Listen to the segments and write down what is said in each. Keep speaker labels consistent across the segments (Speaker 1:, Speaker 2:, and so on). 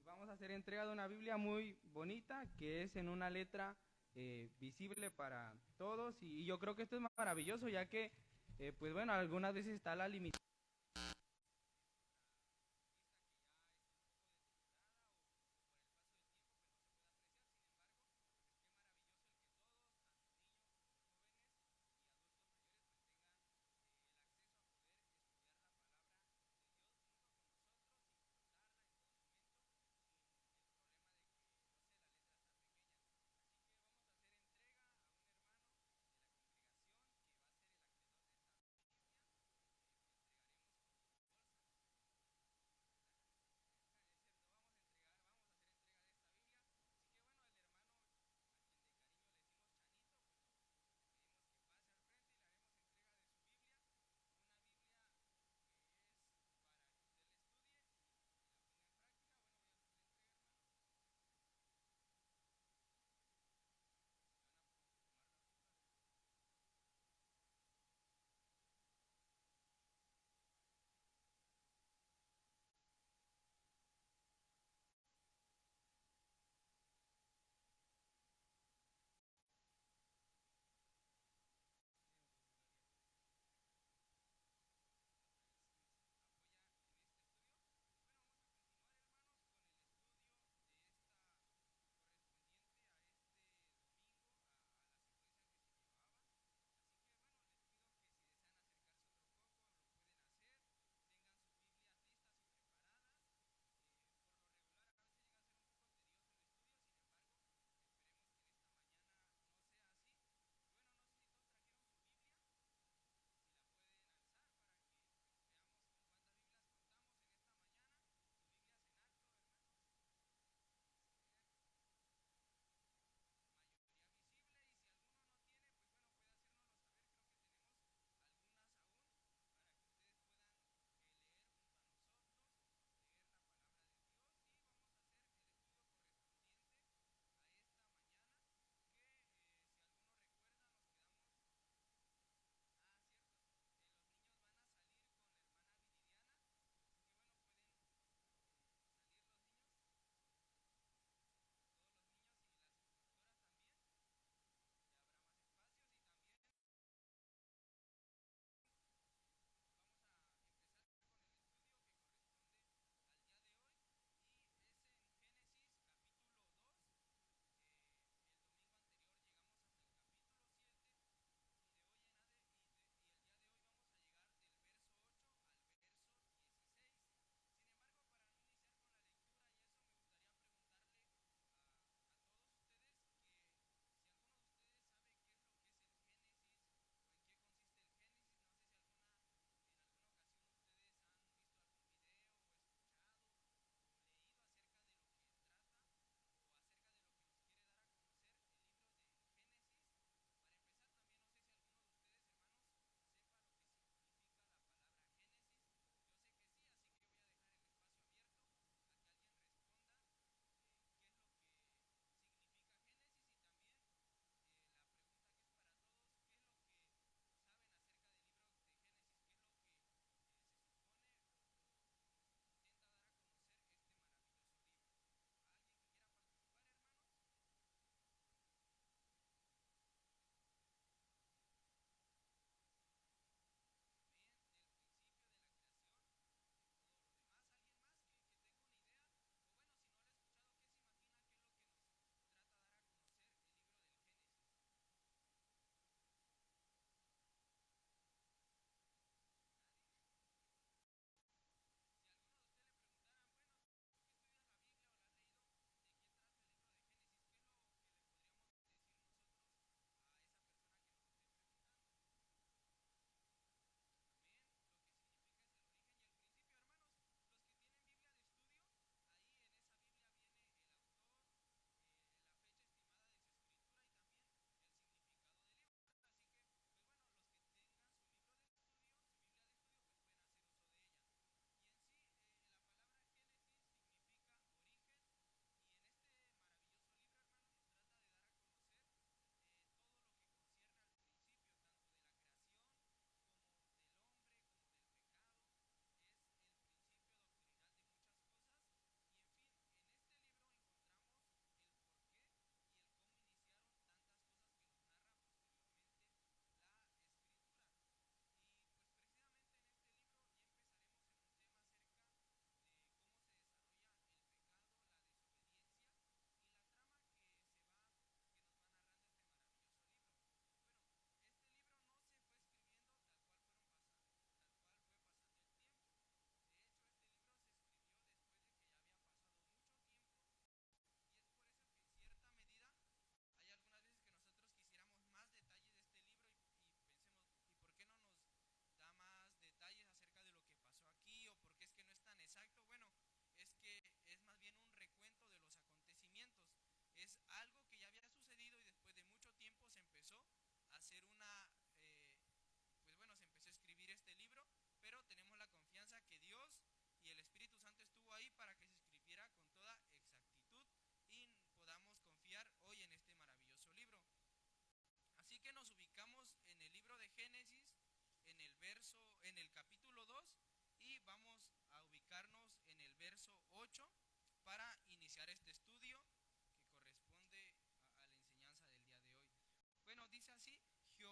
Speaker 1: Vamos a hacer entrega de una Biblia muy bonita que es en una letra visible para todos y yo creo que esto es maravilloso ya que, pues bueno, algunas veces está la limitación.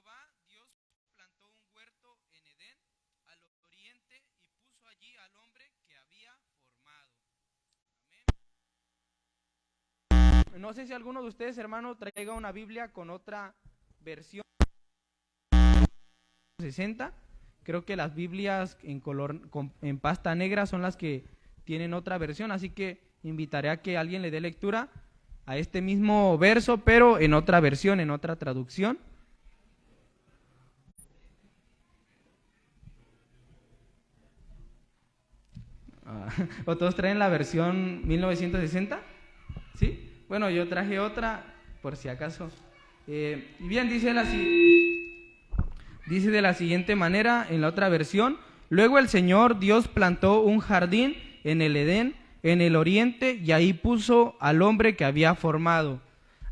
Speaker 1: Jehová Dios plantó un huerto en Edén, al oriente, y puso allí al hombre que había formado. Amén. No sé si alguno de ustedes, hermano, traiga una Biblia con otra versión 60. Creo que las Biblias en pasta negra son las que tienen otra versión, así que invitaré a que alguien le dé lectura a este mismo verso, pero en otra versión, en otra traducción. ¿O todos traen la versión 1960? ¿Sí? Bueno, yo traje otra, por si acaso. Y bien, dice de la siguiente manera, en la otra versión: luego el Señor Dios plantó un jardín en el Edén, en el oriente, y ahí puso al hombre que había formado.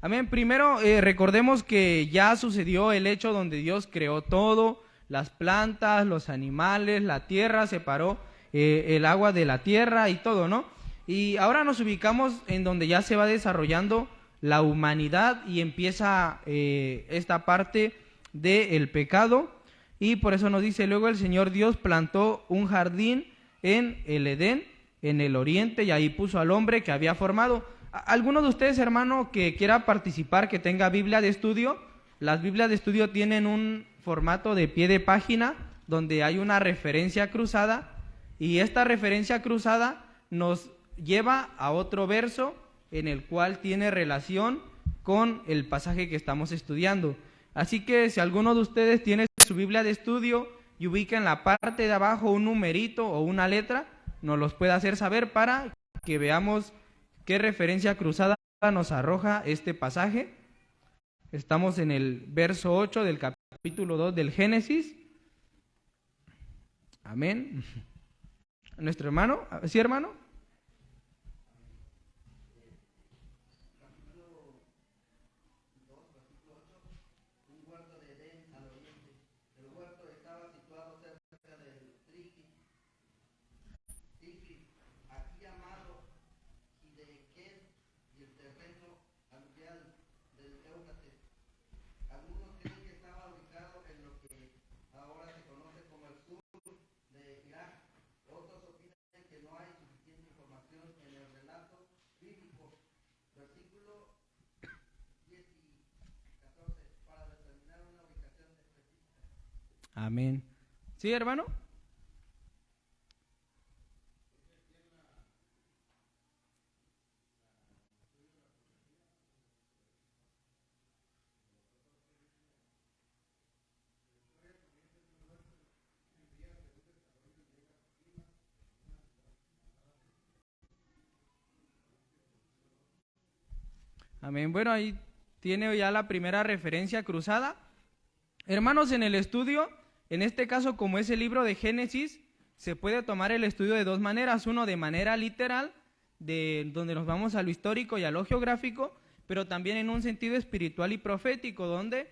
Speaker 1: Amén. Primero, recordemos que ya sucedió el hecho donde Dios creó todo, las plantas, los animales, la tierra, separó el agua de la tierra y todo, ¿no? Y ahora nos ubicamos en donde ya se va desarrollando la humanidad y empieza esta parte del pecado, y por eso nos dice: luego el Señor Dios plantó un jardín en el Edén, en el oriente, y ahí puso al hombre que había formado. ¿Alguno de ustedes, hermano, que quiera participar, que tenga Biblia de estudio? Las Biblias de estudio tienen un formato de pie de página donde hay una referencia cruzada, y esta referencia cruzada nos lleva a otro verso en el cual tiene relación con el pasaje que estamos estudiando. Así que si alguno de ustedes tiene su Biblia de estudio y ubica en la parte de abajo un numerito o una letra, nos los puede hacer saber para que veamos qué referencia cruzada nos arroja este pasaje. Estamos en el verso 8 del capítulo 2 del Génesis. Amén. Nuestro hermano, ¿sí, hermano? Amén. ¿Sí, hermano? Amén. Bueno, ahí tiene ya la primera referencia cruzada. Hermanos, en el estudio, en este caso, como es el libro de Génesis, se puede tomar el estudio de dos maneras. Uno, de manera literal, donde nos vamos a lo histórico y a lo geográfico, pero también en un sentido espiritual y profético, donde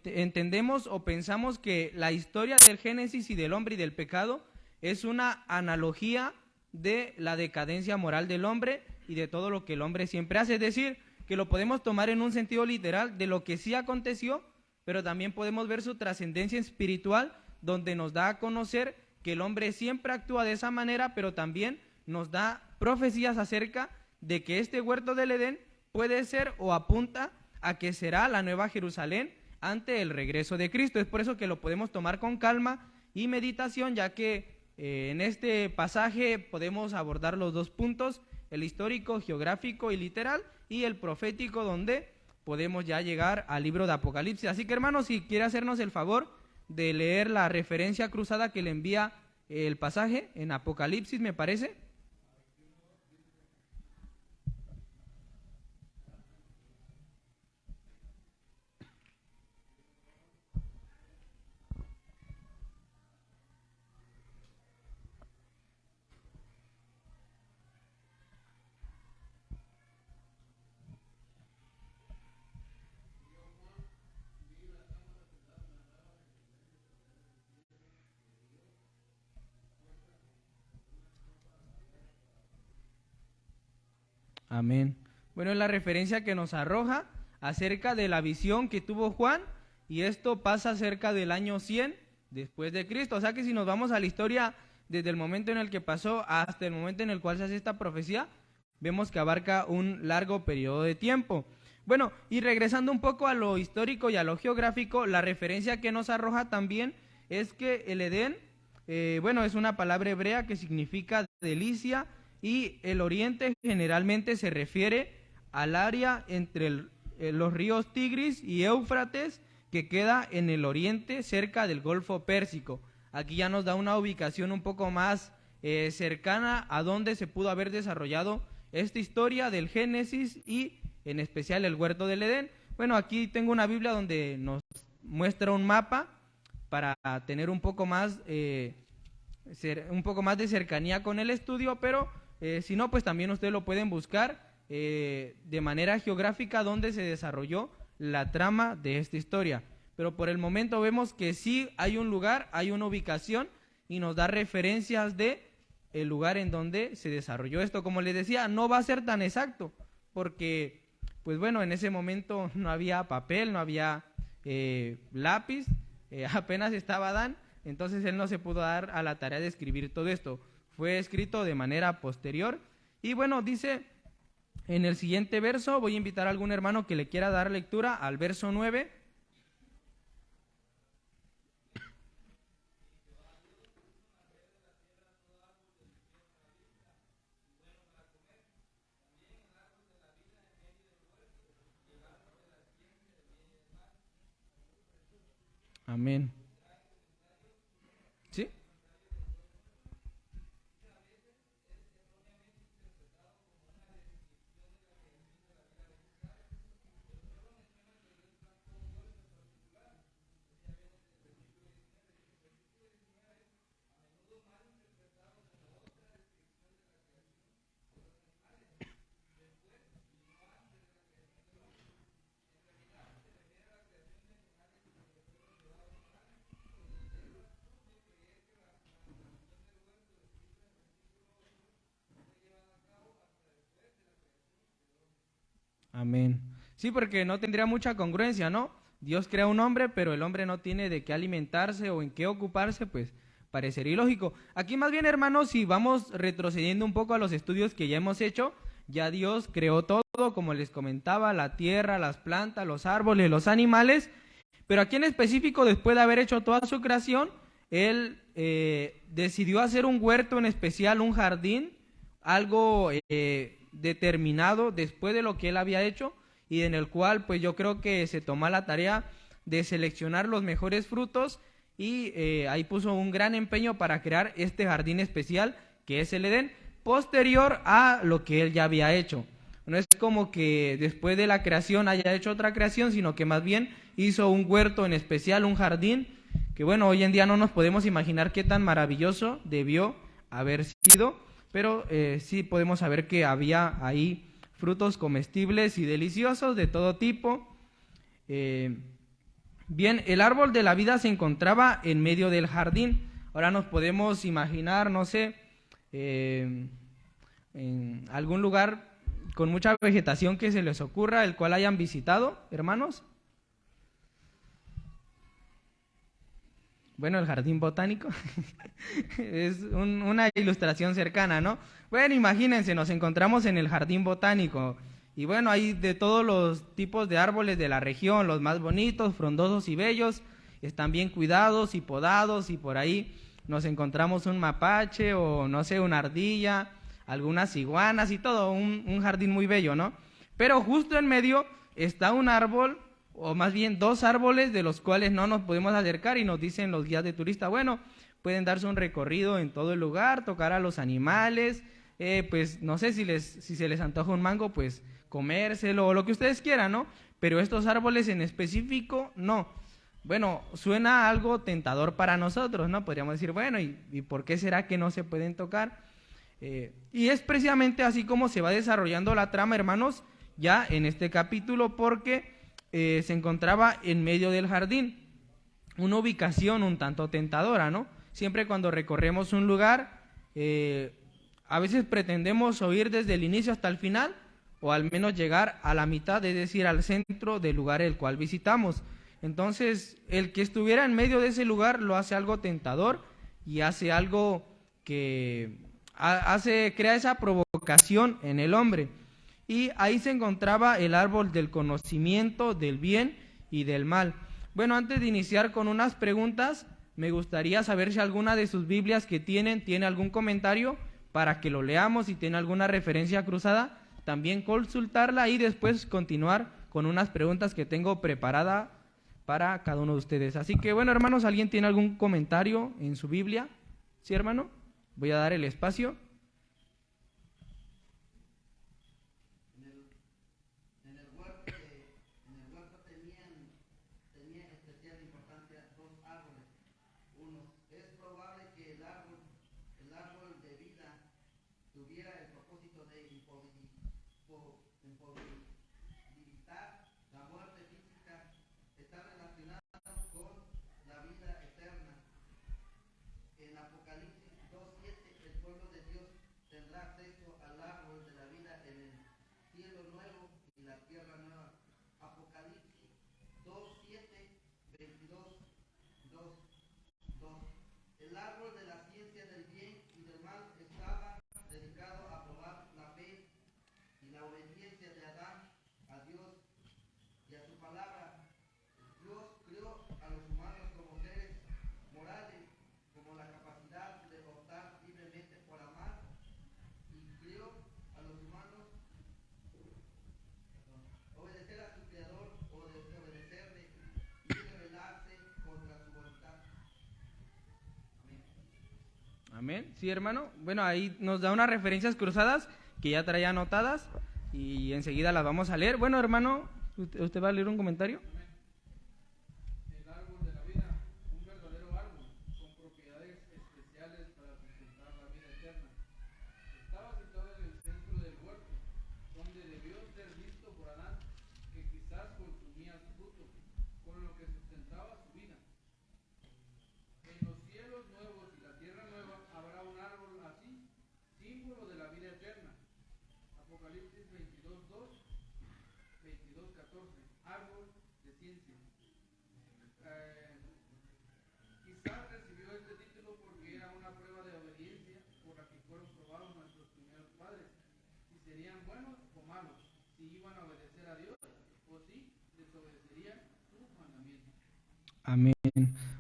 Speaker 1: entendemos o pensamos que la historia del Génesis y del hombre y del pecado es una analogía de la decadencia moral del hombre y de todo lo que el hombre siempre hace. Es decir, que lo podemos tomar en un sentido literal de lo que sí aconteció, pero también podemos ver su trascendencia espiritual, donde nos da a conocer que el hombre siempre actúa de esa manera, pero también nos da profecías acerca de que este huerto del Edén puede ser o apunta a que será la nueva Jerusalén ante el regreso de Cristo. Es por eso que lo podemos tomar con calma y meditación, ya que en este pasaje podemos abordar los dos puntos: el histórico, geográfico y literal, y el profético, donde podemos ya llegar al libro de Apocalipsis. Así que, hermanos, si quiere hacernos el favor de leer la referencia cruzada que le envía el pasaje en Apocalipsis, me parece. Amén. Bueno, es la referencia que nos arroja acerca de la visión que tuvo Juan y esto pasa cerca del año 100 después de Cristo. O sea que si nos vamos a la historia desde el momento en el que pasó hasta el momento en el cual se hace esta profecía, vemos que abarca un largo periodo de tiempo. Bueno, y regresando un poco a lo histórico y a lo geográfico, la referencia que nos arroja también es que el Edén, es una palabra hebrea que significa delicia, y el oriente generalmente se refiere al área entre los ríos Tigris y Éufrates, que queda en el oriente cerca del Golfo Pérsico. Aquí ya nos da una ubicación un poco más cercana a donde se pudo haber desarrollado esta historia del Génesis y en especial el huerto del Edén. Bueno, aquí tengo una Biblia donde nos muestra un mapa para tener un poco más de cercanía con el estudio, pero si no, pues también ustedes lo pueden buscar de manera geográfica donde se desarrolló la trama de esta historia. Pero por el momento vemos que sí hay un lugar, hay una ubicación y nos da referencias de el lugar en donde se desarrolló esto. Como les decía, no va a ser tan exacto porque, pues bueno, en ese momento no había papel, no había lápiz, apenas estaba Adán, entonces él no se pudo dar a la tarea de escribir todo esto. Fue escrito de manera posterior. Y bueno, dice en el siguiente verso, voy a invitar a algún hermano que le quiera dar lectura al verso 9. Amén. ¿Sí? Amén. Sí, porque no tendría mucha congruencia, ¿no? Dios crea un hombre, pero el hombre no tiene de qué alimentarse o en qué ocuparse, pues parecería ilógico. Aquí más bien, hermanos, si vamos retrocediendo un poco a los estudios que ya hemos hecho, ya Dios creó todo, como les comentaba, la tierra, las plantas, los árboles, los animales, pero aquí en específico, después de haber hecho toda su creación, Él decidió hacer un huerto en especial, un jardín, algo determinado después de lo que Él había hecho, y en el cual pues yo creo que se tomó la tarea de seleccionar los mejores frutos y ahí puso un gran empeño para crear este jardín especial que es el Edén, posterior a lo que Él ya había hecho. No es como que después de la creación haya hecho otra creación, sino que más bien hizo un huerto en especial, un jardín, que bueno, hoy en día no nos podemos imaginar qué tan maravilloso debió haber sido, pero sí podemos saber que había ahí frutos comestibles y deliciosos de todo tipo. Bien, el árbol de la vida se encontraba en medio del jardín. Ahora nos podemos imaginar, no sé, en algún lugar con mucha vegetación que se les ocurra, el cual hayan visitado, hermanos. Bueno, el jardín botánico es una ilustración cercana, ¿no? Bueno, imagínense, nos encontramos en el jardín botánico y bueno, hay de todos los tipos de árboles de la región, los más bonitos, frondosos y bellos, están bien cuidados y podados, y por ahí nos encontramos un mapache o no sé, una ardilla, algunas iguanas y todo, un jardín muy bello, ¿no? Pero justo en medio está un árbol, o más bien dos árboles de los cuales no nos podemos acercar, y nos dicen los guías de turista, bueno, pueden darse un recorrido en todo el lugar, tocar a los animales, pues no sé si se les antoja un mango, pues comérselo o lo que ustedes quieran, ¿no? Pero estos árboles en específico, no. Bueno, suena algo tentador para nosotros, ¿no? Podríamos decir, bueno, ¿y por qué será que no se pueden tocar? Y es precisamente así como se va desarrollando la trama, hermanos, ya en este capítulo, porque se encontraba en medio del jardín, una ubicación un tanto tentadora, ¿no? Siempre cuando recorremos un lugar, a veces pretendemos oír desde el inicio hasta el final, o al menos llegar a la mitad, es decir, al centro del lugar el cual visitamos. Entonces, el que estuviera en medio de ese lugar lo hace algo tentador y hace algo que crea esa provocación en el hombre. Y ahí se encontraba el árbol del conocimiento del bien y del mal. Bueno, antes de iniciar con unas preguntas, me gustaría saber si alguna de sus Biblias que tiene algún comentario para que lo leamos, si tiene alguna referencia cruzada, también consultarla y después continuar con unas preguntas que tengo preparada para cada uno de ustedes. Así que bueno, hermanos, ¿alguien tiene algún comentario en su Biblia? ¿Sí, hermano? Voy a dar el espacio. Amén. Sí, hermano. Bueno, ahí nos da unas referencias cruzadas que ya traía anotadas y enseguida las vamos a leer. Bueno, hermano, ¿usted va a leer un comentario?
Speaker 2: El árbol de la vida, un verdadero árbol con propiedades especiales para sustentar la vida eterna. Estaba situado en el centro del huerto, donde debió ser visto por Adán, que quizás consumía su fruto, con lo que sustentaba su vida. En los cielos nuevos y la tierra nueva habrá un árbol así, símbolo de la vida eterna. Apocalipsis 22:2, 22:14, árbol de ciencia. Quizás recibió este título porque era una prueba de obediencia por la que fueron probados nuestros primeros padres, si serían buenos o malos, si iban a obedecer a Dios o si desobedecerían sus mandamientos.
Speaker 1: Amén.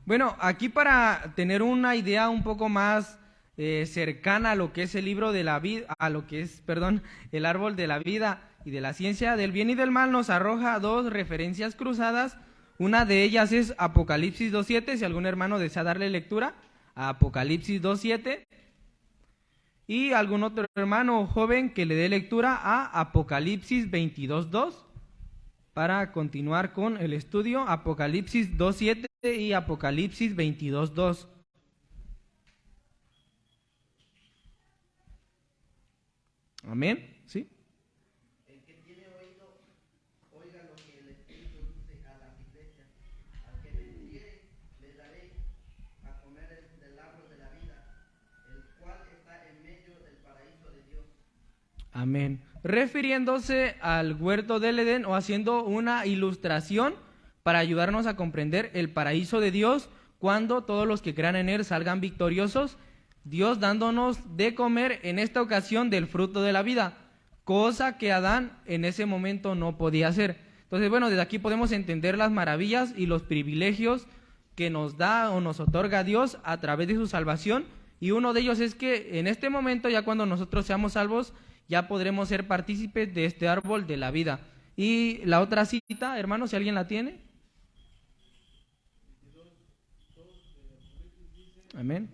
Speaker 1: Bueno, aquí para tener una idea un poco más cercana a lo que es el libro de la vida, a lo que es, perdón, el árbol de la vida y de la ciencia del bien y del mal, nos arroja dos referencias cruzadas. Una de ellas es Apocalipsis 2:7, si algún hermano desea darle lectura a Apocalipsis 2:7, y algún otro hermano joven que le dé lectura a Apocalipsis 22:2, para continuar con el estudio, Apocalipsis 2:7 y Apocalipsis 22:2. Amén. ¿Sí?
Speaker 3: El que tiene oído, oiga lo que el Espíritu dice a las iglesias. Al que venciere, le daré a comer del árbol de la vida, el cual está en medio del paraíso de Dios.
Speaker 1: Amén. Refiriéndose al huerto del Edén o haciendo una ilustración para ayudarnos a comprender el paraíso de Dios cuando todos los que crean en él salgan victoriosos, Dios dándonos de comer en esta ocasión del fruto de la vida, cosa que Adán en ese momento no podía hacer. Entonces, bueno, desde aquí podemos entender las maravillas y los privilegios que nos da o nos otorga Dios a través de su salvación, y uno de ellos es que en este momento, ya cuando nosotros seamos salvos, ya podremos ser partícipes de este árbol de la vida. Y la otra cita, hermano, si alguien la tiene. Amén.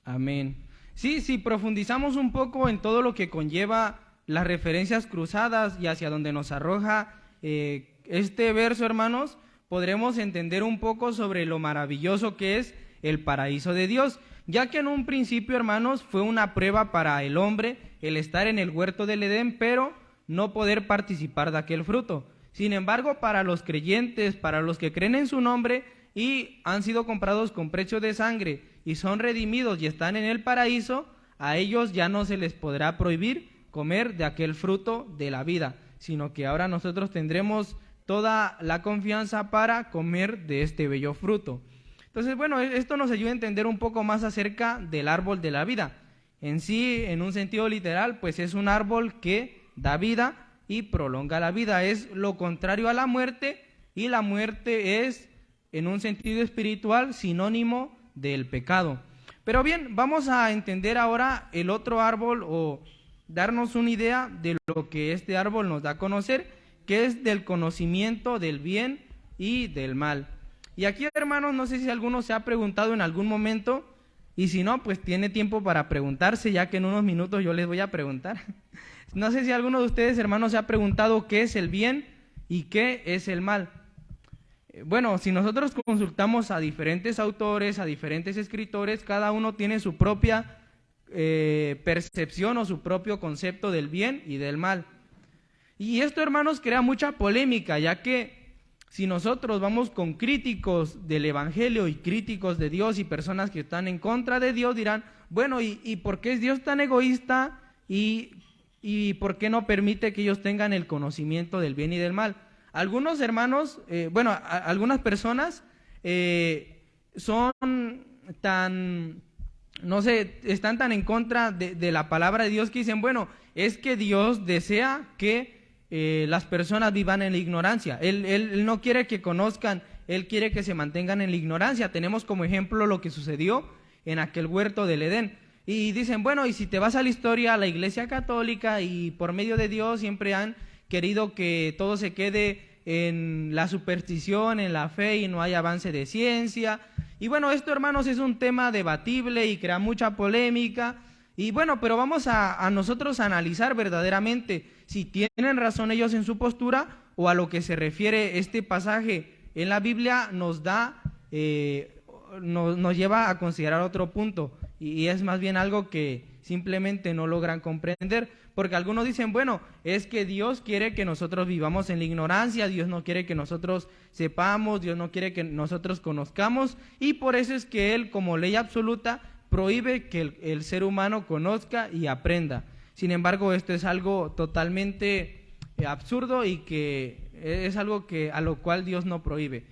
Speaker 1: Amén. Sí, si profundizamos un poco en todo lo que conlleva las referencias cruzadas y hacia donde nos arroja este verso, hermanos, podremos entender un poco sobre lo maravilloso que es el paraíso de Dios, ya que en un principio, hermanos, fue una prueba para el hombre el estar en el huerto del Edén, pero no poder participar de aquel fruto. Sin embargo, para los creyentes, para los que creen en su nombre y han sido comprados con precio de sangre y son redimidos y están en el paraíso, a ellos ya no se les podrá prohibir comer de aquel fruto de la vida, sino que ahora nosotros tendremos toda la confianza para comer de este bello fruto. Entonces, bueno, esto nos ayuda a entender un poco más acerca del árbol de la vida. En sí, en un sentido literal, pues es un árbol que da vida y prolonga la vida. Es lo contrario a la muerte, y la muerte es, en un sentido espiritual, sinónimo del pecado. Pero bien, vamos a entender ahora el otro árbol, o darnos una idea de lo que este árbol nos da a conocer, que es del conocimiento del bien y del mal. Y aquí, hermanos, no sé si alguno se ha preguntado en algún momento, y si no, pues tiene tiempo para preguntarse, ya que en unos minutos yo les voy a preguntar. No sé si alguno de ustedes, hermanos, se ha preguntado qué es el bien y qué es el mal. Bueno, si nosotros consultamos a diferentes autores, a diferentes escritores, cada uno tiene su propia percepción o su propio concepto del bien y del mal. Y esto, hermanos, crea mucha polémica, ya que si nosotros vamos con críticos del Evangelio y críticos de Dios y personas que están en contra de Dios, dirán, bueno, ¿y por qué es Dios tan egoísta? ¿Y por qué no permite que ellos tengan el conocimiento del bien y del mal? Algunos hermanos, algunas personas son tan, no sé, están tan en contra de la palabra de Dios que dicen, bueno, es que Dios desea que las personas vivan en la ignorancia. Él no quiere que conozcan, Él quiere que se mantengan en la ignorancia. Tenemos como ejemplo lo que sucedió en aquel huerto del Edén. Y dicen, bueno, y si te vas a la historia, a la Iglesia Católica, y por medio de Dios siempre han querido que todo se quede en la superstición, en la fe, y no hay avance de ciencia. Y bueno, esto, hermanos, es un tema debatible y crea mucha polémica. Y bueno, pero vamos a nosotros a analizar verdaderamente si tienen razón ellos en su postura, o a lo que se refiere este pasaje en la Biblia nos lleva a considerar otro punto, y es más bien algo que simplemente no logran comprender, porque algunos dicen, bueno, es que Dios quiere que nosotros vivamos en la ignorancia, Dios no quiere que nosotros sepamos, Dios no quiere que nosotros conozcamos, y por eso es que Él, como ley absoluta, prohíbe que el ser humano conozca y aprenda. Sin embargo, esto es algo totalmente absurdo, y que es algo a lo cual Dios no prohíbe.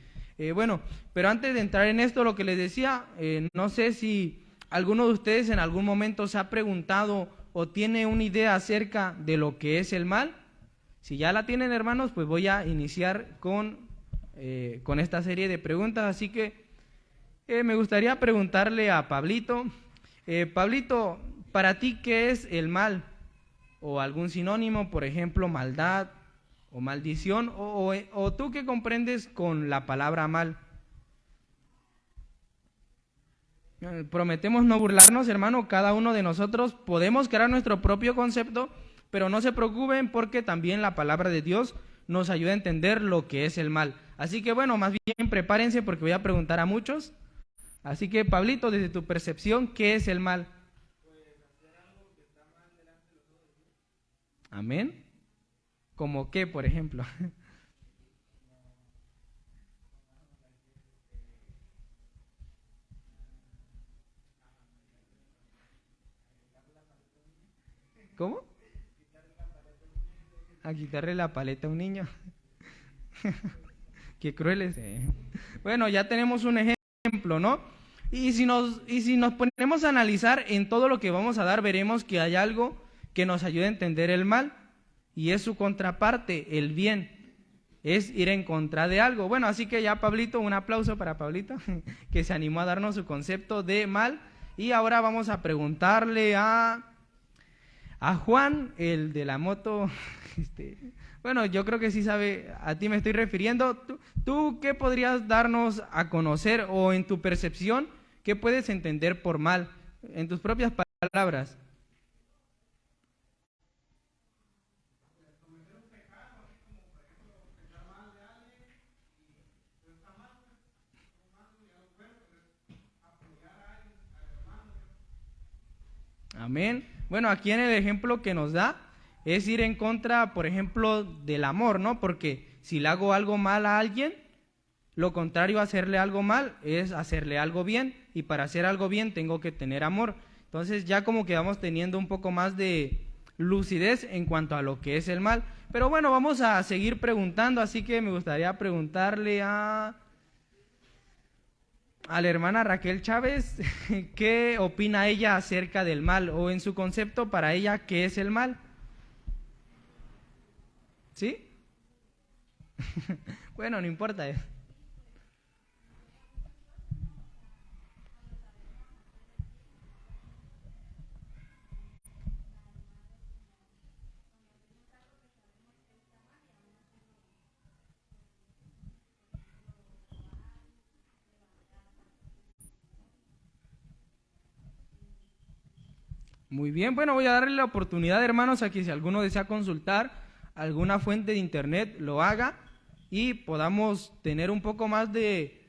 Speaker 1: Bueno, pero antes de entrar en esto, lo que les decía, no sé si alguno de ustedes en algún momento se ha preguntado o tiene una idea acerca de lo que es el mal. Si ya la tienen, hermanos, pues voy a iniciar con esta serie de preguntas. Así que me gustaría preguntarle a Pablito. Pablito, para ti, ¿qué es el mal? O algún sinónimo, por ejemplo, maldad o maldición, o tú qué comprendes con la palabra mal. Prometemos no burlarnos, hermano. Cada uno de nosotros podemos crear nuestro propio concepto, pero no se preocupen, porque también la palabra de Dios nos ayuda a entender lo que es el mal. Así que bueno, más bien prepárense, porque voy a preguntar a muchos. Así que, Pablito, desde tu percepción, ¿qué es el mal? Amén. ¿Cómo qué, por ejemplo? ¿Cómo? A quitarle la paleta a un niño. Qué crueles. Bueno, ya tenemos un ejemplo, ¿no? Y si nos ponemos a analizar en todo lo que vamos a dar, veremos que hay algo que nos ayuda a entender el mal, y es su contraparte, el bien. Es ir en contra de algo. Bueno, así que ya, Pablito, un aplauso para Pablito, que se animó a darnos su concepto de mal. Y ahora vamos a preguntarle a Juan, el de la moto. Bueno, yo creo que sí sabe, a ti me estoy refiriendo. ¿Tú qué podrías darnos a conocer, o en tu percepción, qué puedes entender por mal? En tus propias palabras. Amén. Bueno, aquí en el ejemplo que nos da es ir en contra, por ejemplo, del amor, ¿no? Porque si le hago algo mal a alguien, lo contrario a hacerle algo mal es hacerle algo bien, y para hacer algo bien tengo que tener amor. Entonces ya como que vamos teniendo un poco más de lucidez en cuanto a lo que es el mal. Pero bueno, vamos a seguir preguntando, así que me gustaría preguntarle a la hermana Raquel Chávez, ¿qué opina ella acerca del mal? O en su concepto, para ella, ¿qué es el mal? ¿Sí? Bueno, no importa. Muy bien, bueno, voy a darle la oportunidad, hermanos, a que si alguno desea consultar alguna fuente de internet, lo haga y podamos tener un poco más de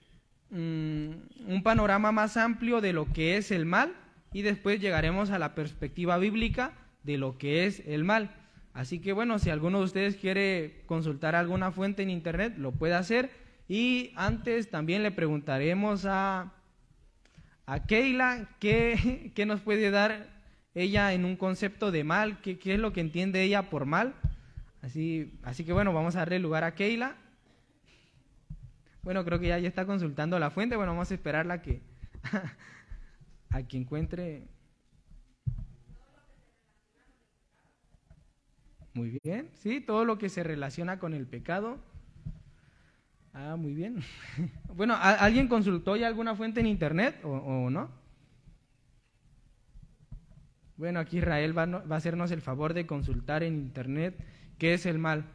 Speaker 1: un panorama más amplio de lo que es el mal, y después llegaremos a la perspectiva bíblica de lo que es el mal. Así que bueno, si alguno de ustedes quiere consultar alguna fuente en internet, lo puede hacer, y antes también le preguntaremos a Keila qué nos puede dar ella en un concepto de mal, qué es lo que entiende ella por mal. Así que bueno, vamos a darle lugar a Keila. Bueno, creo que ya está consultando la fuente. Bueno, vamos a esperarla a que encuentre. Muy bien, sí, todo lo que se relaciona con el pecado. Muy bien. Bueno, ¿alguien consultó ya alguna fuente en internet o no? Bueno, aquí Israel va a hacernos el favor de consultar en internet qué es el mal.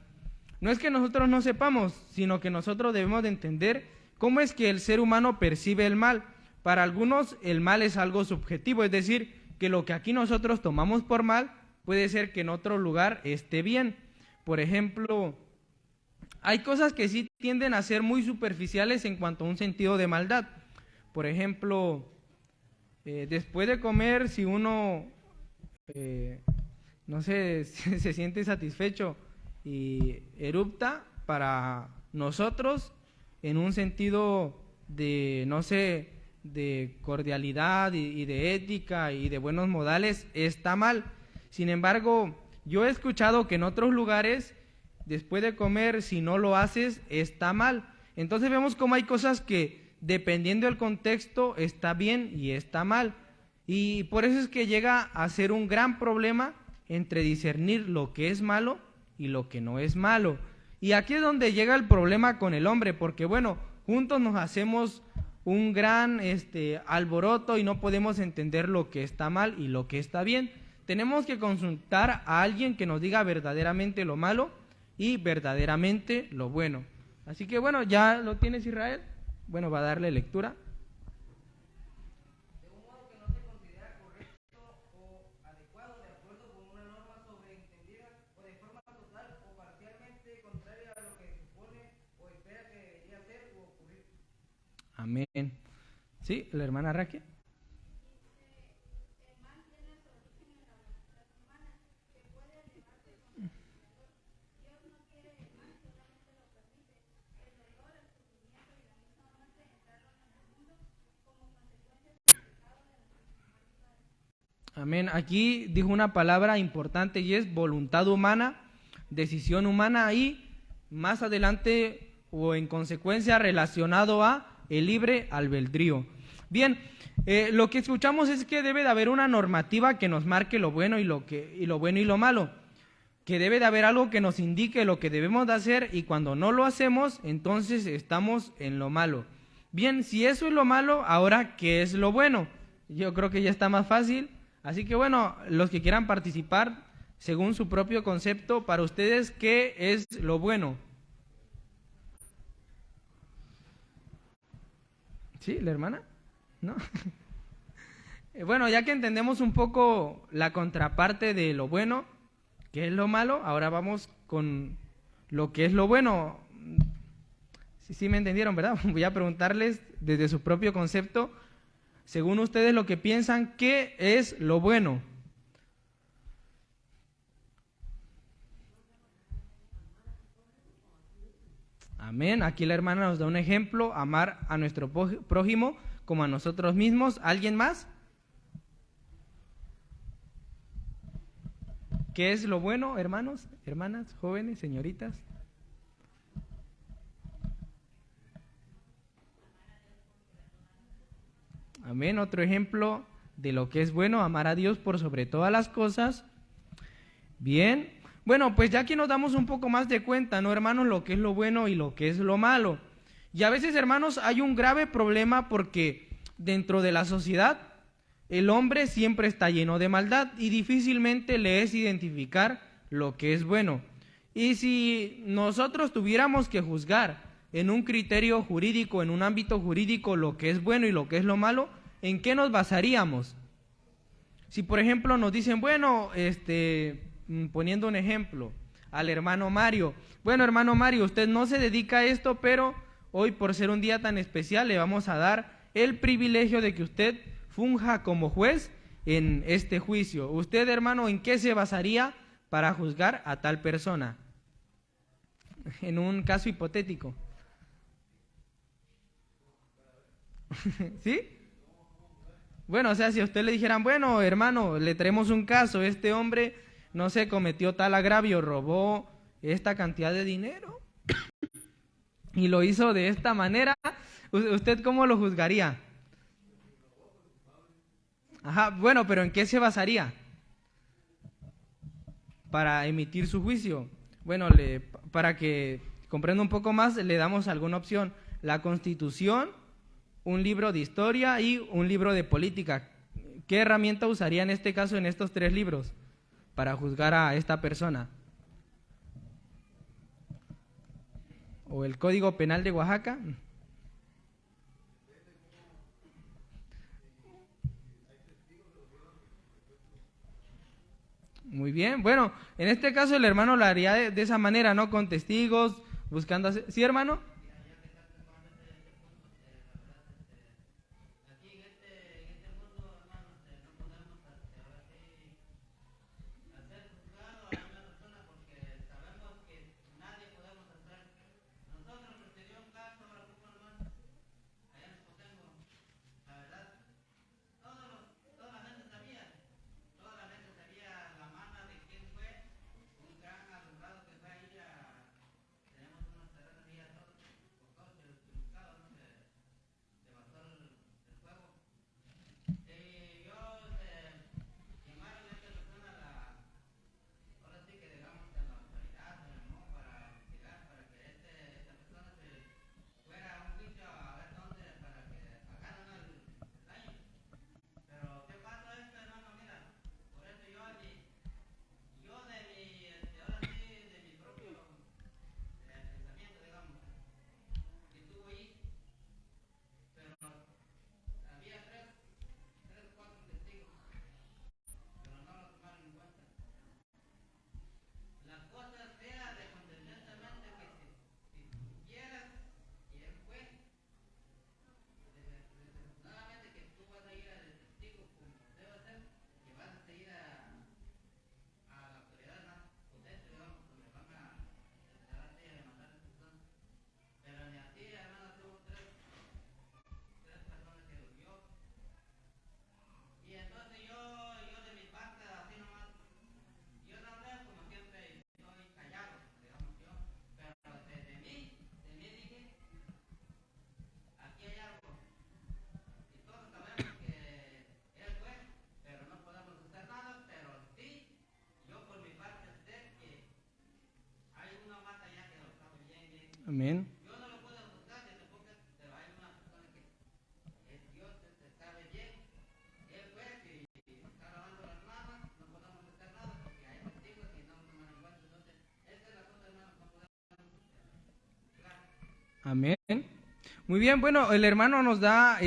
Speaker 1: No es que nosotros no sepamos, sino que nosotros debemos de entender cómo es que el ser humano percibe el mal. Para algunos el mal es algo subjetivo, es decir, que lo que aquí nosotros tomamos por mal puede ser que en otro lugar esté bien. Por ejemplo, hay cosas que sí tienden a ser muy superficiales en cuanto a un sentido de maldad. Por ejemplo, después de comer, si uno no sé, se siente satisfecho y erupta, para nosotros en un sentido de, no sé, de cordialidad y de ética y de buenos modales, está mal. Sin embargo, yo he escuchado que en otros lugares, después de comer, si no lo haces, está mal. Entonces vemos cómo hay cosas que, dependiendo del contexto, está bien y está mal. Y por eso es que llega a ser un gran problema entre discernir lo que es malo y lo que no es malo. Y aquí es donde llega el problema con el hombre, porque bueno, juntos nos hacemos un gran alboroto y no podemos entender lo que está mal y lo que está bien. Tenemos que consultar a alguien que nos diga verdaderamente lo malo y verdaderamente lo bueno. Así que bueno, ¿ya lo tienes, Israel? Bueno, va a darle lectura. Amén. ¿Sí? ¿La hermana Raquel? Amén. Aquí dijo una palabra importante y es voluntad humana, decisión humana, y más adelante o en consecuencia relacionado a el libre albedrío. Bien, lo que escuchamos es que debe de haber una normativa que nos marque lo bueno y lo bueno y lo malo, que debe de haber algo que nos indique lo que debemos de hacer, y cuando no lo hacemos, entonces estamos en lo malo. Bien, si eso es lo malo, ahora ¿qué es lo bueno? Yo creo que ya está más fácil. Así que bueno, los que quieran participar, según su propio concepto, para ustedes, ¿qué es lo bueno? ¿Sí, la hermana? ¿No? Bueno, ya que entendemos un poco la contraparte de lo bueno, ¿qué es lo malo? Ahora vamos con lo que es lo bueno. Sí me entendieron, ¿verdad? Voy a preguntarles desde su propio concepto, según ustedes lo que piensan, ¿qué es lo bueno? Amén. Aquí la hermana nos da un ejemplo, amar a nuestro prójimo como a nosotros mismos. ¿Alguien más? ¿Qué es lo bueno, hermanos, hermanas, jóvenes, señoritas? Amén. Otro ejemplo de lo que es bueno, amar a Dios por sobre todas las cosas. Bien. Bueno, pues ya aquí nos damos un poco más de cuenta, ¿no, hermanos? Lo que es lo bueno y lo que es lo malo. Y a veces, hermanos, hay un grave problema porque dentro de la sociedad el hombre siempre está lleno de maldad y difícilmente le es identificar lo que es bueno. Y si nosotros tuviéramos que juzgar en un criterio jurídico, en un ámbito jurídico, lo que es bueno y lo que es lo malo, ¿en qué nos basaríamos? Si, por ejemplo, nos dicen, bueno, poniendo un ejemplo, al hermano Mario. Bueno, hermano Mario, usted no se dedica a esto, pero hoy, por ser un día tan especial, le vamos a dar el privilegio de que usted funja como juez en este juicio. Usted, hermano, ¿en qué se basaría para juzgar a tal persona? En un caso hipotético. ¿Sí? Bueno, o sea, si a usted le dijeran, bueno, hermano, le traemos un caso, este hombre, no sé, cometió tal agravio, robó esta cantidad de dinero y lo hizo de esta manera, ¿usted cómo lo juzgaría? Ajá, bueno, pero ¿en qué se basaría para emitir su juicio? Bueno, para que comprenda un poco más, le damos alguna opción. La Constitución, un libro de historia y un libro de política. ¿Qué herramienta usaría en este caso en estos 3 libros para juzgar a esta persona? ¿O el Código Penal de Oaxaca? Muy bien, bueno, en este caso el hermano lo haría de esa manera, ¿no? Con testigos, buscando hacer... ¿Sí, hermano? Amén. Amén. Muy bien, bueno, el hermano nos da,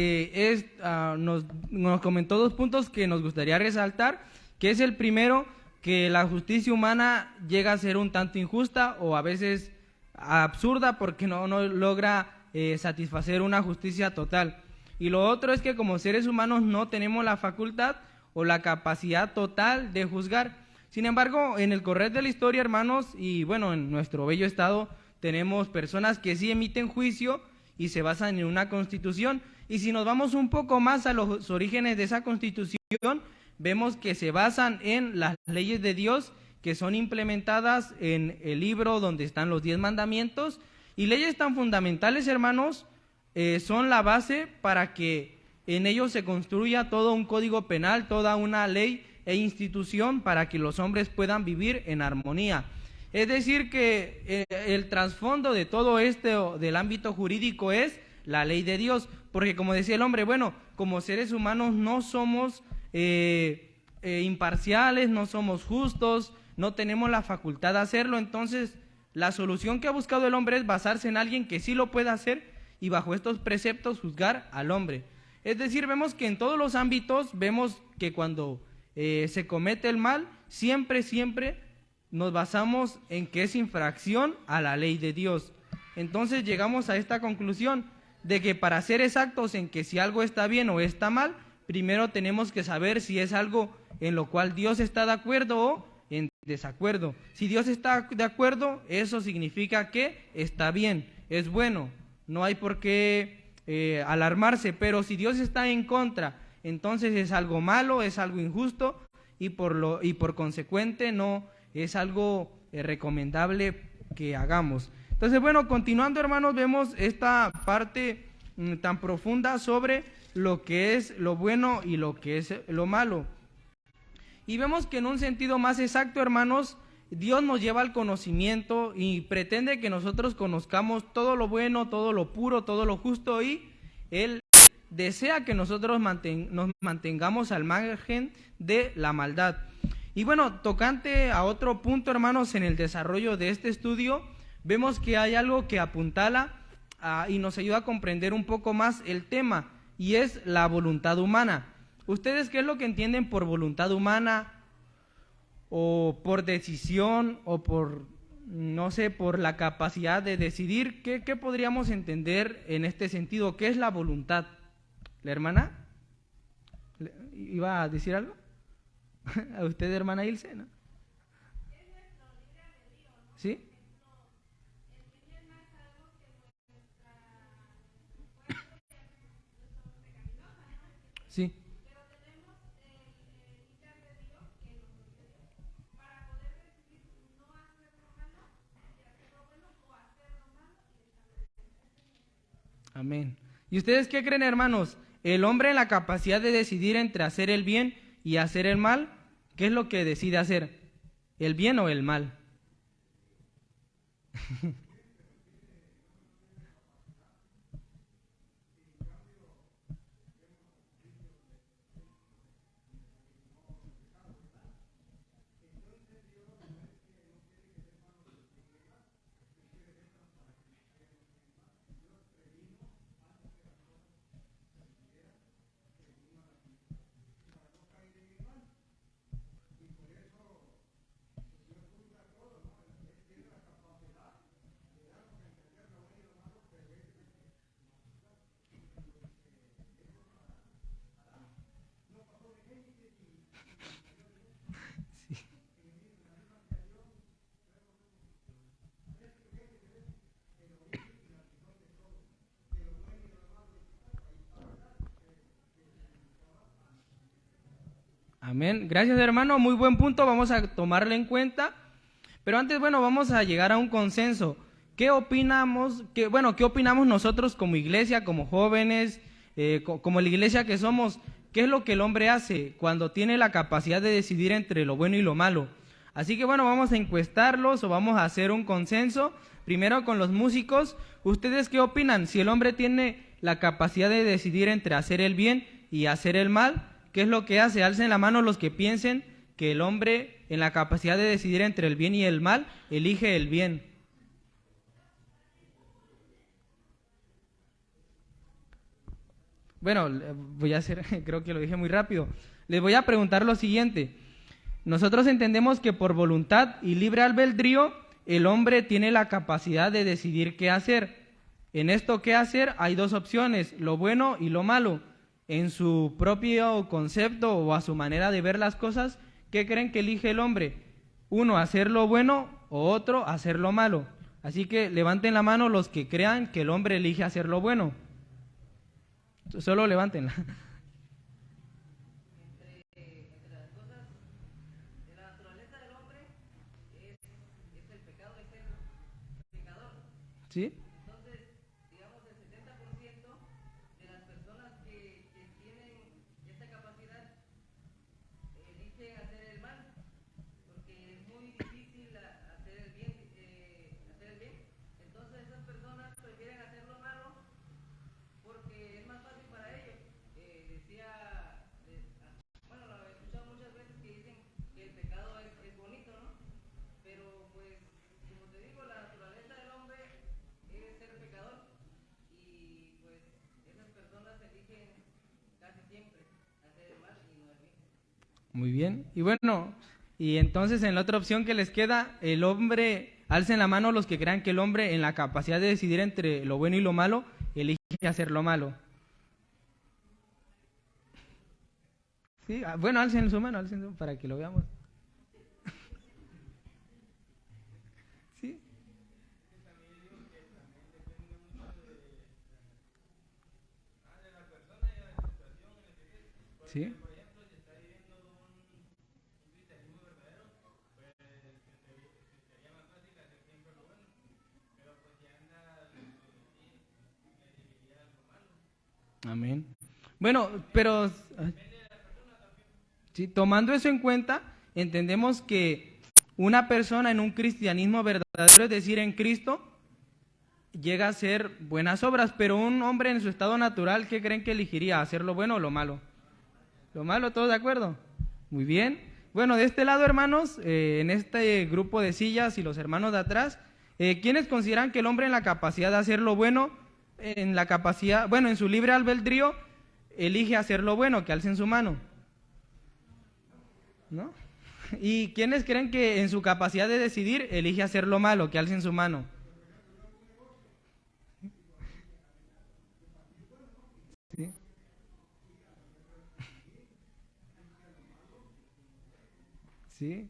Speaker 1: nos comentó 2 puntos que nos gustaría resaltar, que es el primero, que la justicia humana llega a ser un tanto injusta o a veces absurda porque no logra satisfacer una justicia total. Y lo otro es que como seres humanos no tenemos la facultad o la capacidad total de juzgar. Sin embargo, en el correr de la historia, hermanos, y bueno, en nuestro bello estado, tenemos personas que sí emiten juicio y se basan en una constitución. Y si nos vamos un poco más a los orígenes de esa constitución, vemos que se basan en las leyes de Dios que son implementadas en el libro donde están los 10 mandamientos. Y leyes tan fundamentales, hermanos, son la base para que en ellos se construya todo un código penal, toda una ley e institución para que los hombres puedan vivir en armonía. Es decir que el trasfondo de todo del ámbito jurídico es la ley de Dios, porque como decía el hombre, bueno, como seres humanos no somos imparciales, no somos justos, no tenemos la facultad de hacerlo. Entonces la solución que ha buscado el hombre es basarse en alguien que sí lo pueda hacer y bajo estos preceptos juzgar al hombre. Es decir, vemos que en todos los ámbitos, vemos que cuando se comete el mal, siempre nos basamos en que es infracción a la ley de Dios. Entonces llegamos a esta conclusión de que para ser exactos en que si algo está bien o está mal, primero tenemos que saber si es algo en lo cual Dios está de acuerdo o en desacuerdo. Si Dios está de acuerdo, eso significa que está bien, es bueno, no hay por qué alarmarse. Pero si Dios está en contra, entonces es algo malo, es algo injusto y por consecuente no es algo recomendable que hagamos. Entonces, bueno, continuando, hermanos, vemos esta parte tan profunda sobre lo que es lo bueno y lo que es lo malo. Y vemos que en un sentido más exacto, hermanos, Dios nos lleva al conocimiento y pretende que nosotros conozcamos todo lo bueno, todo lo puro, todo lo justo, y Él desea que nosotros nos mantengamos al margen de la maldad. Y bueno, tocante a otro punto, hermanos, en el desarrollo de este estudio, vemos que hay algo que apuntala y nos ayuda a comprender un poco más el tema, y es la voluntad humana. ¿Ustedes qué es lo que entienden por voluntad humana, o por decisión, o por, no sé, por la capacidad de decidir? ¿Qué podríamos entender en este sentido? ¿Qué es la voluntad? ¿La hermana? ¿Iba a decir algo? ¿A usted, hermana Ilse? ¿No? ¿Sí? Sí. Amén. ¿Y ustedes qué creen, hermanos? El hombre en la capacidad de decidir entre hacer el bien y hacer el mal, ¿qué es lo que decide hacer? ¿El bien o el mal? Amén. Gracias, hermano. Muy buen punto. Vamos a tomarlo en cuenta. Pero antes, bueno, vamos a llegar a un consenso. ¿Qué opinamos nosotros como iglesia, como jóvenes, como la iglesia que somos? ¿Qué es lo que el hombre hace cuando tiene la capacidad de decidir entre lo bueno y lo malo? Así que bueno, vamos a encuestarlos o vamos a hacer un consenso. Primero con los músicos. ¿Ustedes qué opinan? Si el hombre tiene la capacidad de decidir entre hacer el bien y hacer el mal, ¿qué es lo que hace? Alcen la mano los que piensen que el hombre, en la capacidad de decidir entre el bien y el mal, elige el bien. Bueno, voy a hacer, creo que lo dije muy rápido. Les voy a preguntar lo siguiente. Nosotros entendemos que por voluntad y libre albedrío, el hombre tiene la capacidad de decidir qué hacer. En esto qué hacer hay dos opciones, lo bueno y lo malo. En su propio concepto o a su manera de ver las cosas, ¿qué creen que elige el hombre? Uno, hacer lo bueno, o otro, hacer lo malo. Así que levanten la mano los que crean que el hombre elige hacer lo bueno. Solo levántenla.
Speaker 3: Entre las cosas de la naturaleza del hombre es el pecado de ser pecador.
Speaker 1: ¿Sí?
Speaker 3: Entonces, digamos, el 70% de las personas que tienen esta capacidad eligen hacer el mal, porque es muy difícil hacer el bien. Entonces, esas personas prefieren hacer lo malo porque es más fácil para ellos. Bueno, lo he escuchado muchas veces que dicen que el pecado es bonito, ¿no? Pero pues, como te digo, la naturaleza del hombre es ser pecador y pues esas personas eligen casi siempre hacer el mal y no el bien.
Speaker 1: Muy bien. Y bueno, y entonces en la otra opción que les queda, el hombre, alcen la mano los que crean que el hombre en la capacidad de decidir entre lo bueno y lo malo, elige hacer lo malo. Sí, bueno, alcen su mano para que lo veamos. Sí. Sí. Amén. Bueno, pero sí, tomando eso en cuenta, entendemos que una persona en un cristianismo verdadero, es decir, en Cristo, llega a hacer buenas obras, pero un hombre en su estado natural, ¿qué creen que elegiría? ¿Hacer lo bueno o lo malo? Lo malo, ¿todos de acuerdo? Muy bien. Bueno, de este lado, hermanos, en este grupo de sillas y los hermanos de atrás, ¿quiénes consideran que el hombre en la capacidad de hacer lo bueno, en la capacidad, bueno, en su libre albedrío, elige hacer lo bueno? Que alcen su mano. ¿No? ¿Y quiénes creen que en su capacidad de decidir elige hacer lo malo? Que alcen su mano. ¿Sí? ¿Sí?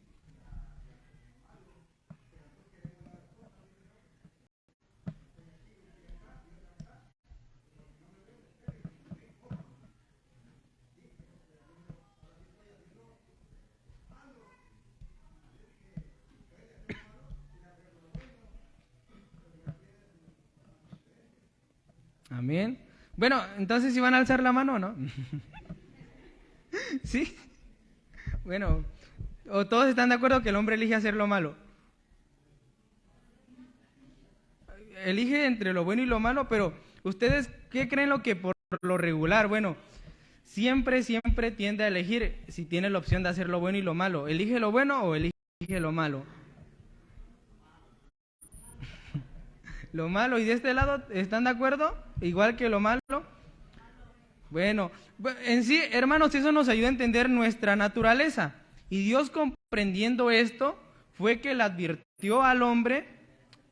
Speaker 1: Amén. Bueno, entonces ¿sí van a alzar la mano o no? ¿Sí? Bueno, ¿o todos están de acuerdo que el hombre elige hacer lo malo? Elige entre lo bueno y lo malo, pero ¿ustedes qué creen lo que por lo regular? Bueno, siempre tiende a elegir si tiene la opción de hacer lo bueno y lo malo. ¿Elige lo bueno o elige lo malo? Lo malo. ¿Y de este lado están de acuerdo? Igual que lo malo. Bueno, en sí, hermanos, eso nos ayuda a entender nuestra naturaleza. Y Dios, comprendiendo esto, fue que le advirtió al hombre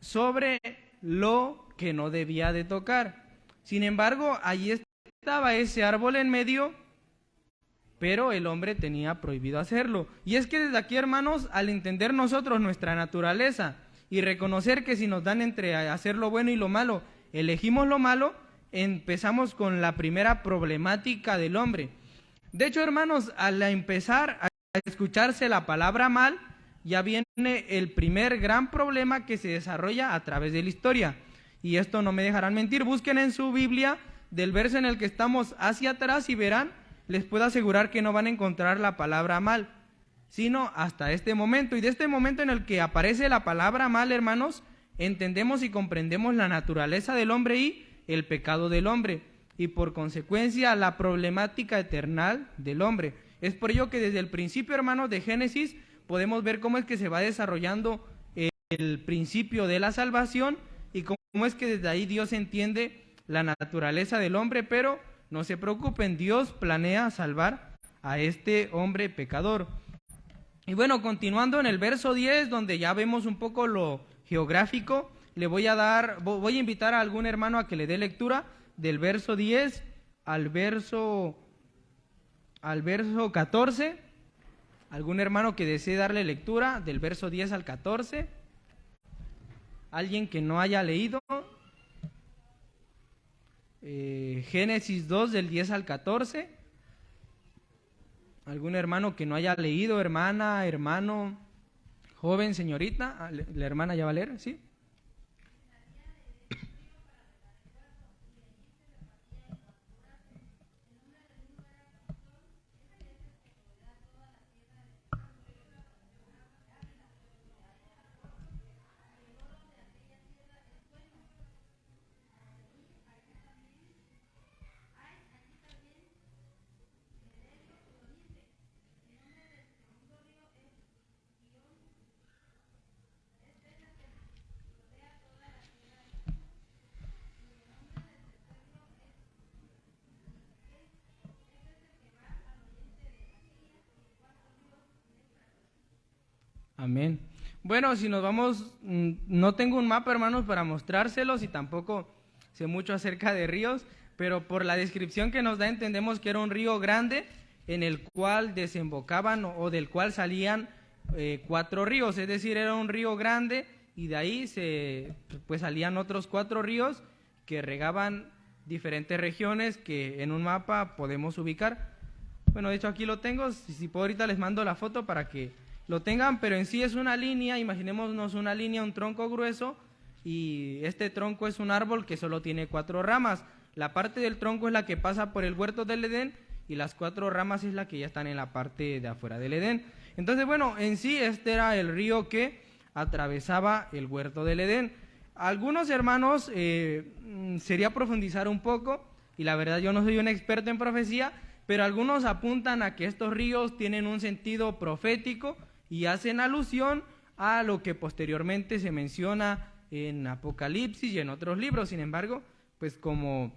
Speaker 1: sobre lo que no debía de tocar. Sin embargo, allí estaba ese árbol en medio, pero el hombre tenía prohibido hacerlo. Y es que desde aquí, hermanos, al entender nosotros nuestra naturaleza y reconocer que si nos dan entre hacer lo bueno y lo malo, elegimos lo malo, empezamos con la primera problemática del hombre. De hecho, hermanos, al empezar a escucharse la palabra mal, ya viene el primer gran problema que se desarrolla a través de la historia. Y esto no me dejarán mentir, busquen en su Biblia del verso en el que estamos hacia atrás y verán, les puedo asegurar que no van a encontrar la palabra mal, sino hasta este momento. Y de este momento en el que aparece la palabra mal, hermanos, entendemos y comprendemos la naturaleza del hombre y el pecado del hombre, y por consecuencia la problemática eternal del hombre. Es por ello que desde el principio, hermanos, de Génesis, podemos ver cómo es que se va desarrollando el principio de la salvación y cómo es que desde ahí Dios entiende la naturaleza del hombre, pero no se preocupen, Dios planea salvar a este hombre pecador. Y bueno, continuando en el verso 10, donde ya vemos un poco lo geográfico, voy a invitar a algún hermano a que le dé lectura del verso 10 al verso 14. ¿Algún hermano que desee darle lectura del verso 10 al 14? alguien que no haya leído Génesis 2 del 10 al 14. ¿Algún hermano que no haya leído, hermana, hermano, joven, señorita? ¿La hermana ya va a leer? ¿Sí? Amén. Bueno, si nos vamos, no tengo un mapa, hermanos, para mostrárselos y tampoco sé mucho acerca de ríos, pero por la descripción que nos da entendemos que era un río grande en el cual desembocaban o del cual salían 4 ríos, es decir, era un río grande y de ahí pues salían otros 4 ríos que regaban diferentes regiones que en un mapa podemos ubicar. Bueno, de hecho aquí lo tengo, si puedo ahorita les mando la foto para que lo tengan, pero en sí es una línea, imaginémonos una línea, un tronco grueso, y este tronco es un árbol que solo tiene 4 ramas. La parte del tronco es la que pasa por el huerto del Edén, y las 4 ramas es la que ya están en la parte de afuera del Edén. Entonces, bueno, en sí este era el río que atravesaba el huerto del Edén. Algunos hermanos, sería profundizar un poco, y la verdad yo no soy un experto en profecía, pero algunos apuntan a que estos ríos tienen un sentido profético, y hacen alusión a lo que posteriormente se menciona en Apocalipsis y en otros libros. Sin embargo, pues como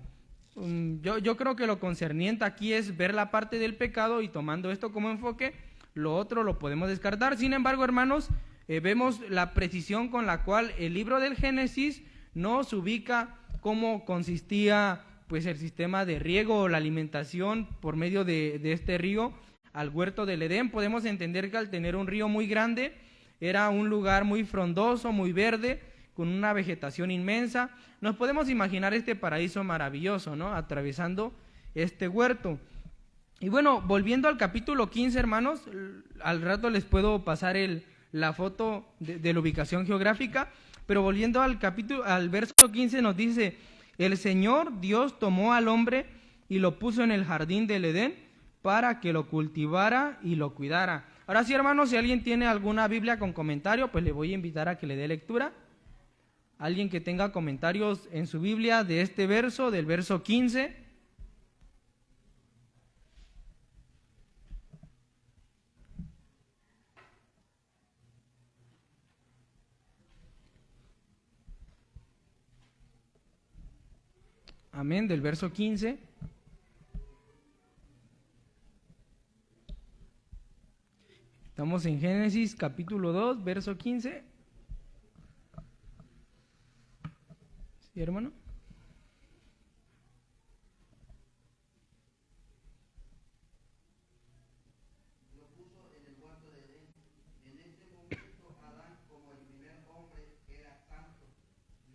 Speaker 1: yo creo que lo concerniente aquí es ver la parte del pecado y tomando esto como enfoque, lo otro lo podemos descartar. Sin embargo, hermanos, vemos la precisión con la cual el libro del Génesis nos ubica cómo consistía pues el sistema de riego o la alimentación por medio de este río al huerto del Edén. Podemos entender que al tener un río muy grande, era un lugar muy frondoso, muy verde, con una vegetación inmensa. Nos podemos imaginar este paraíso maravilloso, ¿no?, atravesando este huerto. Y bueno, volviendo al capítulo 15, hermanos, al rato les puedo pasar la foto de la ubicación geográfica, pero volviendo al verso 15 nos dice: el Señor Dios tomó al hombre y lo puso en el jardín del Edén para que lo cultivara y lo cuidara. Ahora sí, hermanos, si alguien tiene alguna Biblia con comentario, pues le voy a invitar a que le dé lectura. Alguien que tenga comentarios en su Biblia de este verso, del verso 15. Amén, del verso 15. Estamos en Génesis capítulo 2, verso 15. ¿Sí, hermano?
Speaker 3: Lo puso en el huerto de Edén. En ese momento Adán, como el primer hombre, era santo,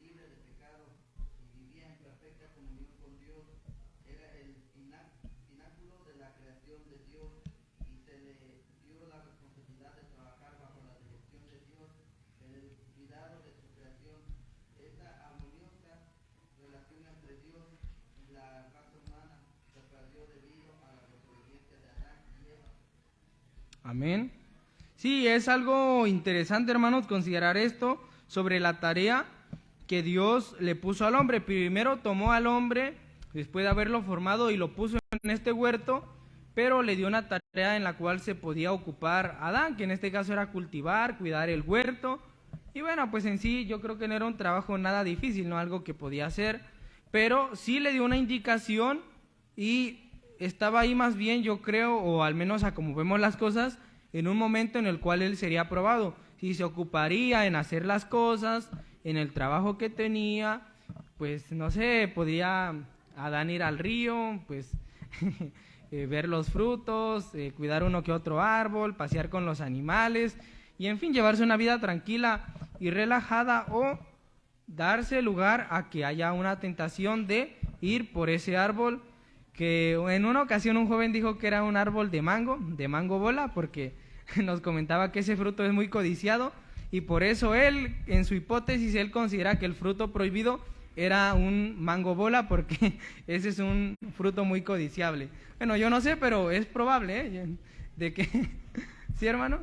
Speaker 3: libre de pecado y vivía en perfecta comunión con Dios. Era el pináculo de la creación de Dios y se le dio la responsabilidad de trabajar bajo la dirección de Dios en el cuidado de su creación. Esta armoniosa relación entre Dios y la raza humana se perdió debido a la desobediencia de Adán y Eva.
Speaker 1: Amén. Sí, es algo interesante, hermanos, considerar esto sobre la tarea que Dios le puso al hombre. Primero tomó al hombre, después de haberlo formado, y lo puso en este huerto, pero le dio una tarea en la cual se podía ocupar Adán, que en este caso era cultivar, cuidar el huerto. Y bueno, pues en sí yo creo que no era un trabajo nada difícil, no algo que podía hacer, pero sí le dio una indicación y estaba ahí más bien, yo creo, o al menos a como vemos las cosas, en un momento en el cual él sería probado, si se ocuparía en hacer las cosas, en el trabajo que tenía, pues no sé, podía Adán ir al río, pues ver los frutos, cuidar uno que otro árbol, pasear con los animales, y en fin, llevarse una vida tranquila y relajada, o darse lugar a que haya una tentación de ir por ese árbol, que en una ocasión un joven dijo que era un árbol de mango bola, porque nos comentaba que ese fruto es muy codiciado, y por eso él, en su hipótesis, él considera que el fruto prohibido era un mango bola, porque ese es un fruto muy codiciable. Bueno, yo no sé, pero es probable, de que ¿sí, hermano?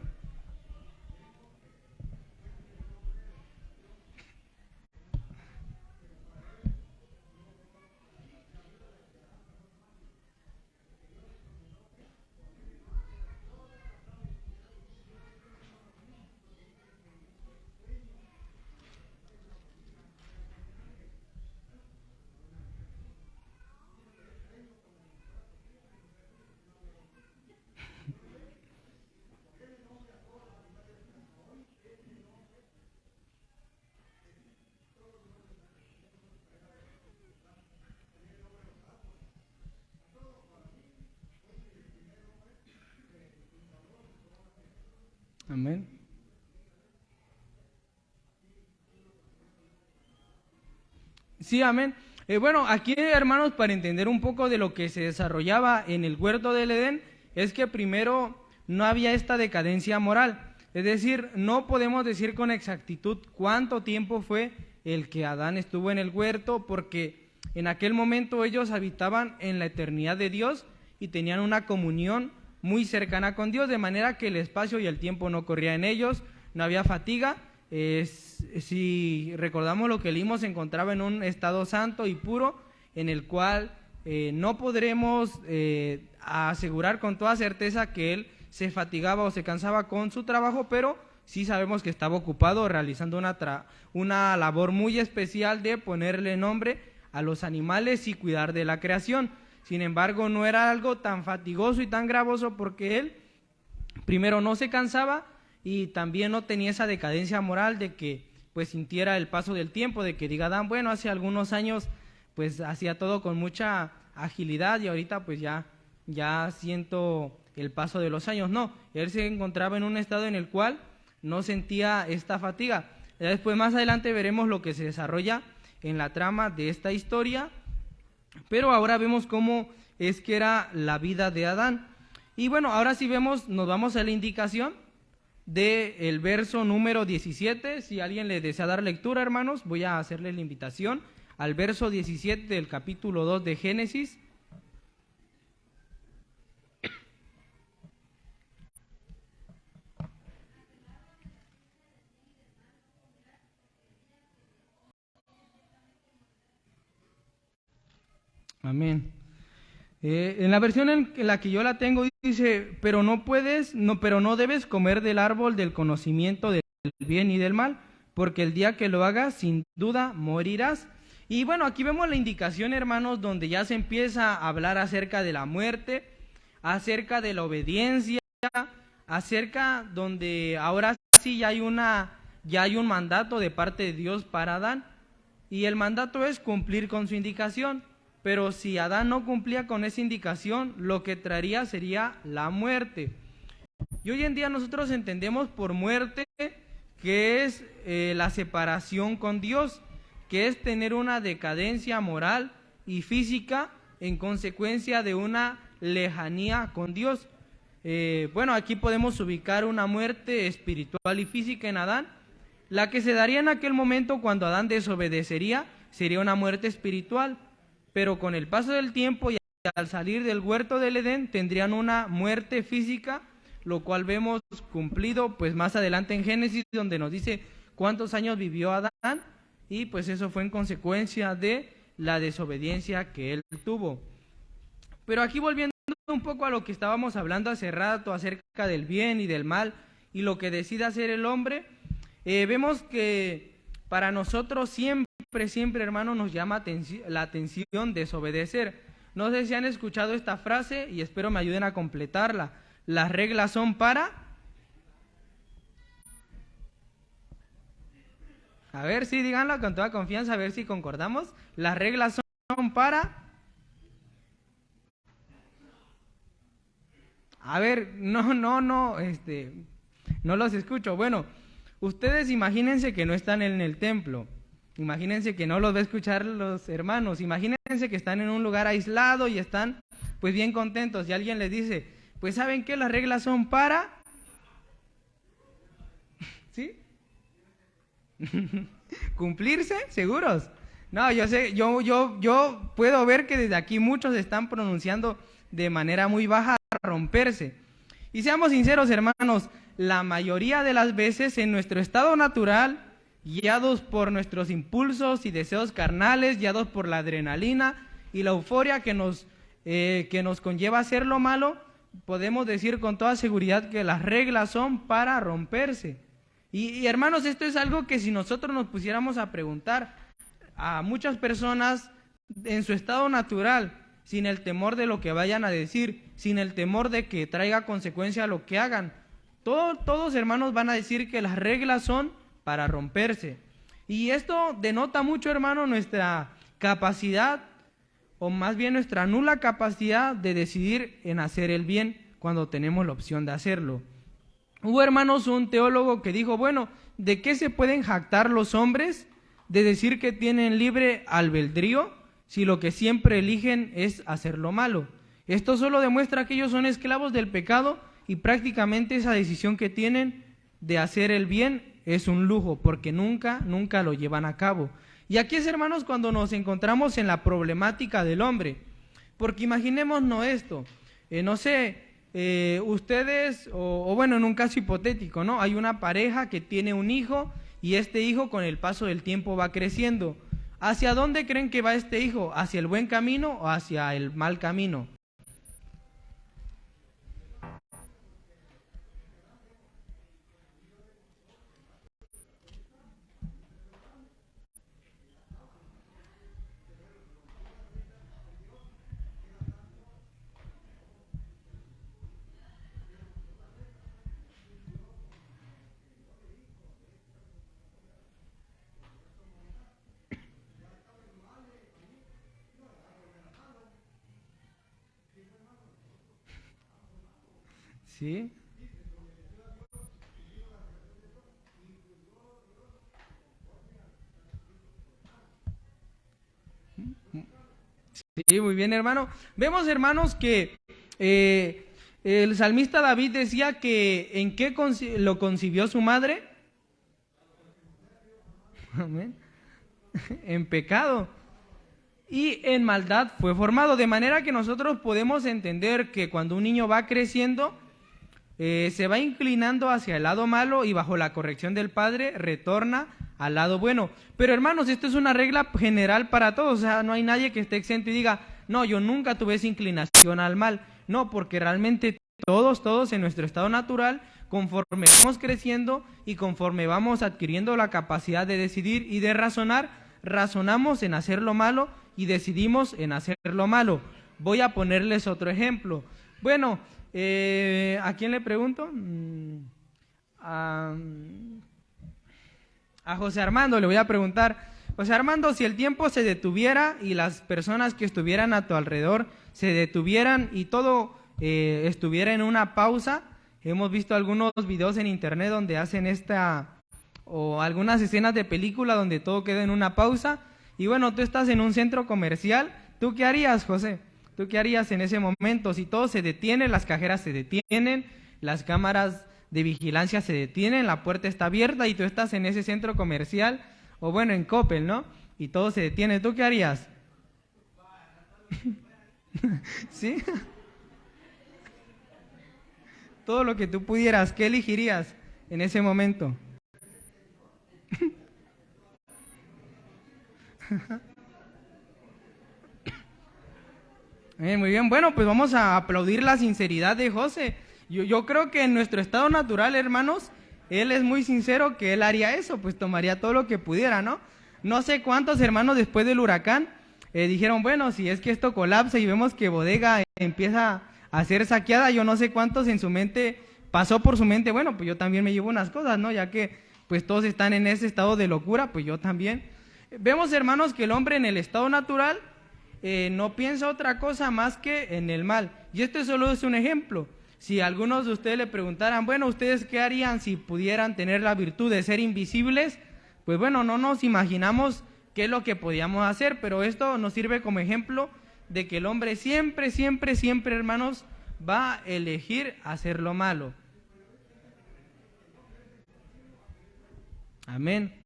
Speaker 1: Amén. Sí, amén. Bueno, aquí, hermanos, para entender un poco de lo que se desarrollaba en el huerto del Edén, es que primero no había esta decadencia moral. Es decir, no podemos decir con exactitud cuánto tiempo fue el que Adán estuvo en el huerto, porque en aquel momento ellos habitaban en la eternidad de Dios y tenían una comunión muy cercana con Dios, de manera que el espacio y el tiempo no corría en ellos, no había fatiga. Si recordamos lo que leímos, se encontraba en un estado santo y puro, en el cual no podremos asegurar con toda certeza que él se fatigaba o se cansaba con su trabajo, pero sí sabemos que estaba ocupado realizando una labor muy especial de ponerle nombre a los animales y cuidar de la creación. Sin embargo, no era algo tan fatigoso y tan gravoso, porque él primero no se cansaba y también no tenía esa decadencia moral de que pues sintiera el paso del tiempo, de que diga Adán, bueno, hace algunos años pues hacía todo con mucha agilidad y ahorita pues ya siento el paso de los años. No, él se encontraba en un estado en el cual no sentía esta fatiga. Ya después, más adelante, veremos lo que se desarrolla en la trama de esta historia, pero ahora vemos cómo es que era la vida de Adán. Y bueno, ahora sí nos vamos a la indicación del verso número 17. Si alguien le desea dar lectura, hermanos, voy a hacerle la invitación al verso 17 del capítulo 2 de Génesis. Amén. En la versión en la que yo la tengo dice, pero no debes comer del árbol del conocimiento del bien y del mal, porque el día que lo hagas, sin duda morirás. Y bueno, aquí vemos la indicación, hermanos, donde ya se empieza a hablar acerca de la muerte, acerca de la obediencia, acerca donde ahora sí ya hay un mandato de parte de Dios para Adán, y el mandato es cumplir con su indicación. Pero si Adán no cumplía con esa indicación, lo que traería sería la muerte. Y hoy en día nosotros entendemos por muerte que es la separación con Dios, que es tener una decadencia moral y física en consecuencia de una lejanía con Dios. Bueno, aquí podemos ubicar una muerte espiritual y física en Adán. La que se daría en aquel momento cuando Adán desobedecería sería una muerte espiritual, pero con el paso del tiempo y al salir del huerto del Edén tendrían una muerte física, lo cual vemos cumplido pues más adelante en Génesis, donde nos dice cuántos años vivió Adán, y pues eso fue en consecuencia de la desobediencia que él tuvo. Pero aquí, volviendo un poco a lo que estábamos hablando hace rato acerca del bien y del mal y lo que decide hacer el hombre, vemos que para nosotros siempre, hermano, nos llama la atención desobedecer. No sé si han escuchado esta frase y espero me ayuden a completarla. Las reglas son para... A ver, sí, díganlo con toda confianza, a ver si concordamos. Las reglas son para... A ver, no los escucho. Bueno, ustedes imagínense que no están en el templo. Imagínense que no los va a escuchar los hermanos. Imagínense que están en un lugar aislado y están pues bien contentos. Y alguien les dice, pues ¿saben qué? Las reglas son para... ¿Sí? ¿Cumplirse? ¿Seguros? No, yo sé, yo puedo ver que desde aquí muchos están pronunciando de manera muy baja romperse. Y seamos sinceros, hermanos, la mayoría de las veces en nuestro estado natural, guiados por nuestros impulsos y deseos carnales, guiados por la adrenalina y la euforia que nos conlleva hacer lo malo, podemos decir con toda seguridad que las reglas son para romperse. Y hermanos, esto es algo que si nosotros nos pusiéramos a preguntar a muchas personas en su estado natural, sin el temor de lo que vayan a decir, sin el temor de que traiga consecuencia lo que hagan, todos hermanos van a decir que las reglas son para romperse. Y esto denota mucho, hermano, nuestra capacidad, o más bien nuestra nula capacidad de decidir en hacer el bien cuando tenemos la opción de hacerlo. Hubo, hermanos, un teólogo que dijo, bueno, ¿de qué se pueden jactar los hombres de decir que tienen libre albedrío si lo que siempre eligen es hacer lo malo? Esto solo demuestra que ellos son esclavos del pecado y prácticamente esa decisión que tienen de hacer el bien es un lujo, porque nunca lo llevan a cabo. Y aquí es, hermanos, cuando nos encontramos en la problemática del hombre, porque imaginémonos esto, no sé, ustedes, o bueno, en un caso hipotético, ¿no? Hay una pareja que tiene un hijo y este hijo con el paso del tiempo va creciendo. ¿Hacia dónde creen que va este hijo? ¿Hacia el buen camino o hacia el mal camino? ¿Sí? Sí, muy bien, hermano. Vemos, hermanos, que el salmista David decía que ¿en qué lo concibió su madre? Amén. En pecado. Y en maldad fue formado. De manera que nosotros podemos entender que cuando un niño va creciendo, se va inclinando hacia el lado malo y bajo la corrección del padre retorna al lado bueno. Pero hermanos, esto es una regla general para todos, o sea, no hay nadie que esté exento y diga, no, yo nunca tuve esa inclinación al mal. No, porque realmente todos en nuestro estado natural, conforme vamos creciendo y conforme vamos adquiriendo la capacidad de decidir y de razonar, razonamos en hacer lo malo y decidimos en hacer lo malo. Voy a ponerles otro ejemplo. Bueno, ¿a quién le pregunto? A José Armando le voy a preguntar. José Armando, si el tiempo se detuviera y las personas que estuvieran a tu alrededor se detuvieran y todo estuviera en una pausa, hemos visto algunos videos en internet donde hacen o algunas escenas de película donde todo queda en una pausa, y bueno, tú estás en un centro comercial, ¿tú qué harías, José? ¿Tú qué harías en ese momento? Si todo se detiene, las cajeras se detienen, las cámaras de vigilancia se detienen, la puerta está abierta y tú estás en ese centro comercial, o bueno, en Coppel, ¿no? Y todo se detiene, ¿tú qué harías? ¿Sí? Todo lo que tú pudieras, ¿qué elegirías en ese momento? Muy bien, bueno, pues vamos a aplaudir la sinceridad de José. Yo creo que en nuestro estado natural, hermanos, él es muy sincero que él haría eso, pues tomaría todo lo que pudiera, ¿no? No sé cuántos hermanos después del huracán dijeron, bueno, si es que esto colapsa y vemos que bodega empieza a ser saqueada, yo no sé cuántos en su mente, pasó por su mente, bueno, pues yo también me llevo unas cosas, ¿no? Ya que pues todos están en ese estado de locura, pues yo también. Vemos, hermanos, que el hombre en el estado natural no piensa otra cosa más que en el mal. Y este solo es un ejemplo. Si algunos de ustedes le preguntaran, bueno, ¿ustedes qué harían si pudieran tener la virtud de ser invisibles? pues bueno, no nos imaginamos qué es lo que podíamos hacer, pero esto nos sirve como ejemplo de que el hombre siempre, siempre, siempre, hermanos, va a elegir hacer lo malo. Amén.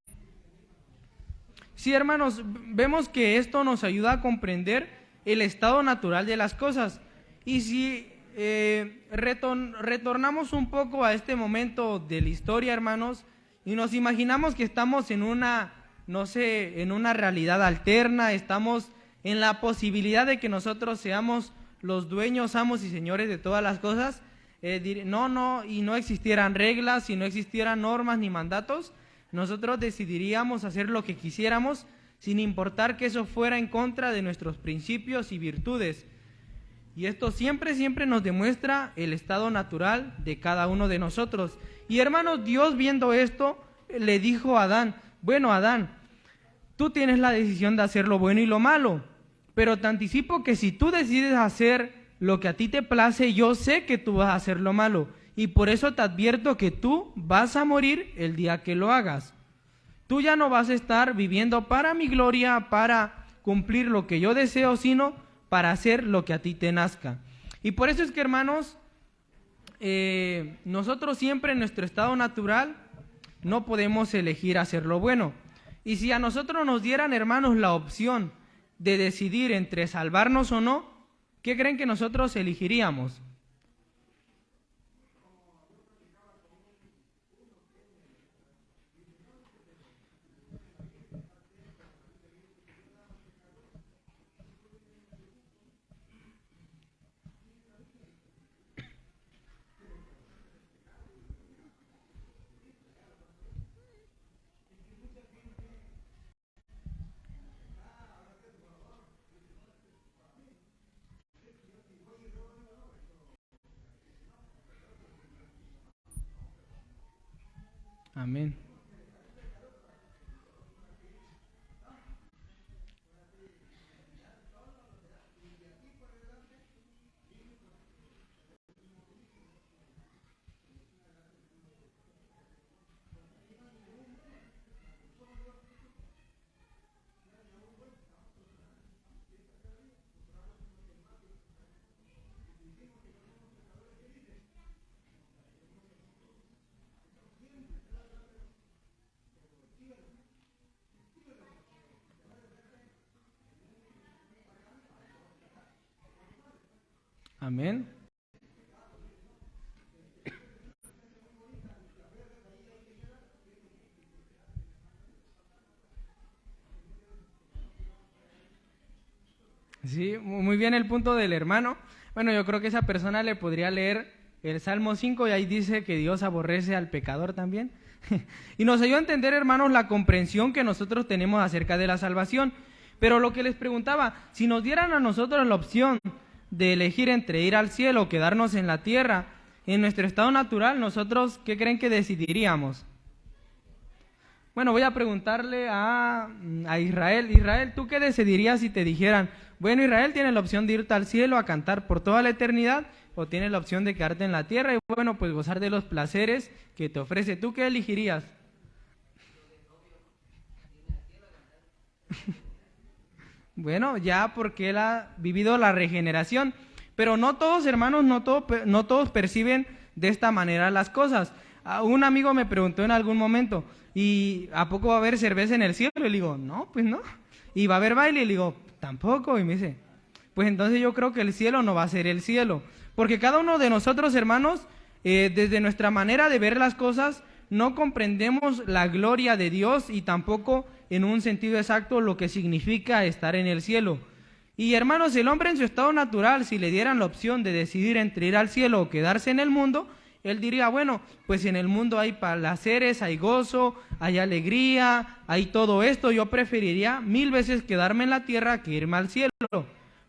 Speaker 1: Sí, hermanos, vemos que esto nos ayuda a comprender el estado natural de las cosas. Y si retornamos un poco a este momento de la historia, hermanos, y nos imaginamos que estamos en una, no sé, en una realidad alterna, estamos en la posibilidad de que nosotros seamos los dueños, amos y señores de todas las cosas, y no existieran reglas, y no existieran normas ni mandatos, nosotros decidiríamos hacer lo que quisiéramos, sin importar que eso fuera en contra de nuestros principios y virtudes. Y esto siempre, siempre nos demuestra el estado natural de cada uno de nosotros. Y hermanos, Dios viendo esto, le dijo a Adán, bueno, Adán, tú tienes la decisión de hacer lo bueno y lo malo, pero te anticipo que si tú decides hacer lo que a ti te place, yo sé que tú vas a hacer lo malo. Y por eso te advierto que tú vas a morir el día que lo hagas. Tú ya no vas a estar viviendo para mi gloria, para cumplir lo que yo deseo, sino para hacer lo que a ti te nazca. Y por eso es que, hermanos, nosotros siempre en nuestro estado natural no podemos elegir hacer lo bueno. Y si a nosotros nos dieran, hermanos, la opción de decidir entre salvarnos o no, ¿qué creen que nosotros elegiríamos? Amén. Amén. Sí, muy bien el punto del hermano. Bueno, yo creo que esa persona le podría leer el Salmo 5 y ahí dice que Dios aborrece al pecador también. Y nos ayuda a entender, hermanos, la comprensión que nosotros tenemos acerca de la salvación. Pero lo que les preguntaba, si nos dieran a nosotros la opción de elegir entre ir al cielo o quedarnos en la tierra, en nuestro estado natural, nosotros, ¿qué creen que decidiríamos? Bueno, voy a preguntarle a Israel. Israel, ¿tú qué decidirías si te dijeran, bueno, Israel, tienes la opción de irte al cielo a cantar por toda la eternidad o tienes la opción de quedarte en la tierra y, bueno, pues gozar de los placeres que te ofrece? ¿Tú qué elegirías? Bueno, ya porque él ha vivido la regeneración, pero no todos, hermanos, no todos perciben de esta manera las cosas. Un amigo me preguntó en algún momento, ¿y a poco va a haber cerveza en el cielo? Y le digo, no, pues no. ¿Y va a haber baile? Y le digo, tampoco. Y me dice, pues entonces yo creo que el cielo no va a ser el cielo, porque cada uno de nosotros, hermanos, desde nuestra manera de ver las cosas, no comprendemos la gloria de Dios y tampoco en un sentido exacto lo que significa estar en el cielo. Y hermanos, el hombre en su estado natural, si le dieran la opción de decidir entre ir al cielo o quedarse en el mundo, él diría, bueno, pues en el mundo hay placeres, hay gozo, hay alegría, hay todo esto, yo preferiría 1000 veces quedarme en la tierra que irme al cielo,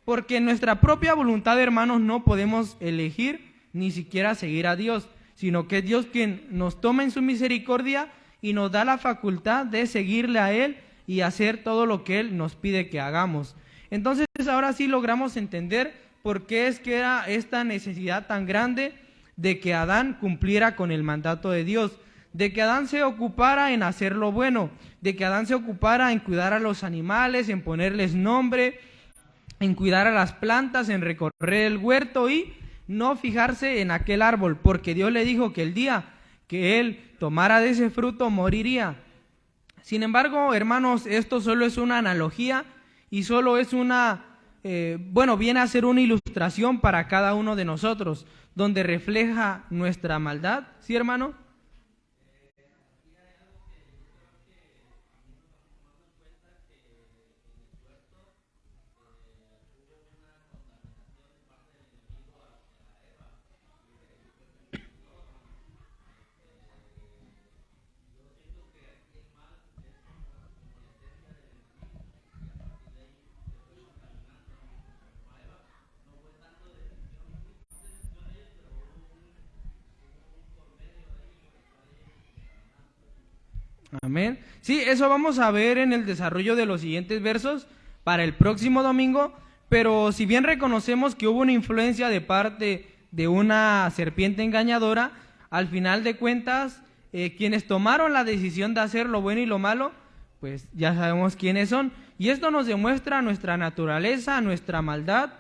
Speaker 1: porque en nuestra propia voluntad, hermanos, no podemos elegir ni siquiera seguir a Dios, sino que es Dios quien nos toma en su misericordia y nos da la facultad de seguirle a Él y hacer todo lo que Él nos pide que hagamos. Entonces ahora sí logramos entender por qué es que era esta necesidad tan grande de que Adán cumpliera con el mandato de Dios, de que Adán se ocupara en hacer lo bueno, de que Adán se ocupara en cuidar a los animales, en ponerles nombre, en cuidar a las plantas, en recorrer el huerto y no fijarse en aquel árbol, porque Dios le dijo que el día que él tomara de ese fruto moriría. Sin embargo, hermanos, esto solo es una analogía y solo es viene a ser una ilustración para cada uno de nosotros, donde refleja nuestra maldad. ¿Sí, hermano? Amén. Sí, eso vamos a ver en el desarrollo de los siguientes versos para el próximo domingo, pero si bien reconocemos que hubo una influencia de parte de una serpiente engañadora, al final de cuentas, quienes tomaron la decisión de hacer lo bueno y lo malo, pues ya sabemos quiénes son. Y esto nos demuestra nuestra naturaleza, nuestra maldad.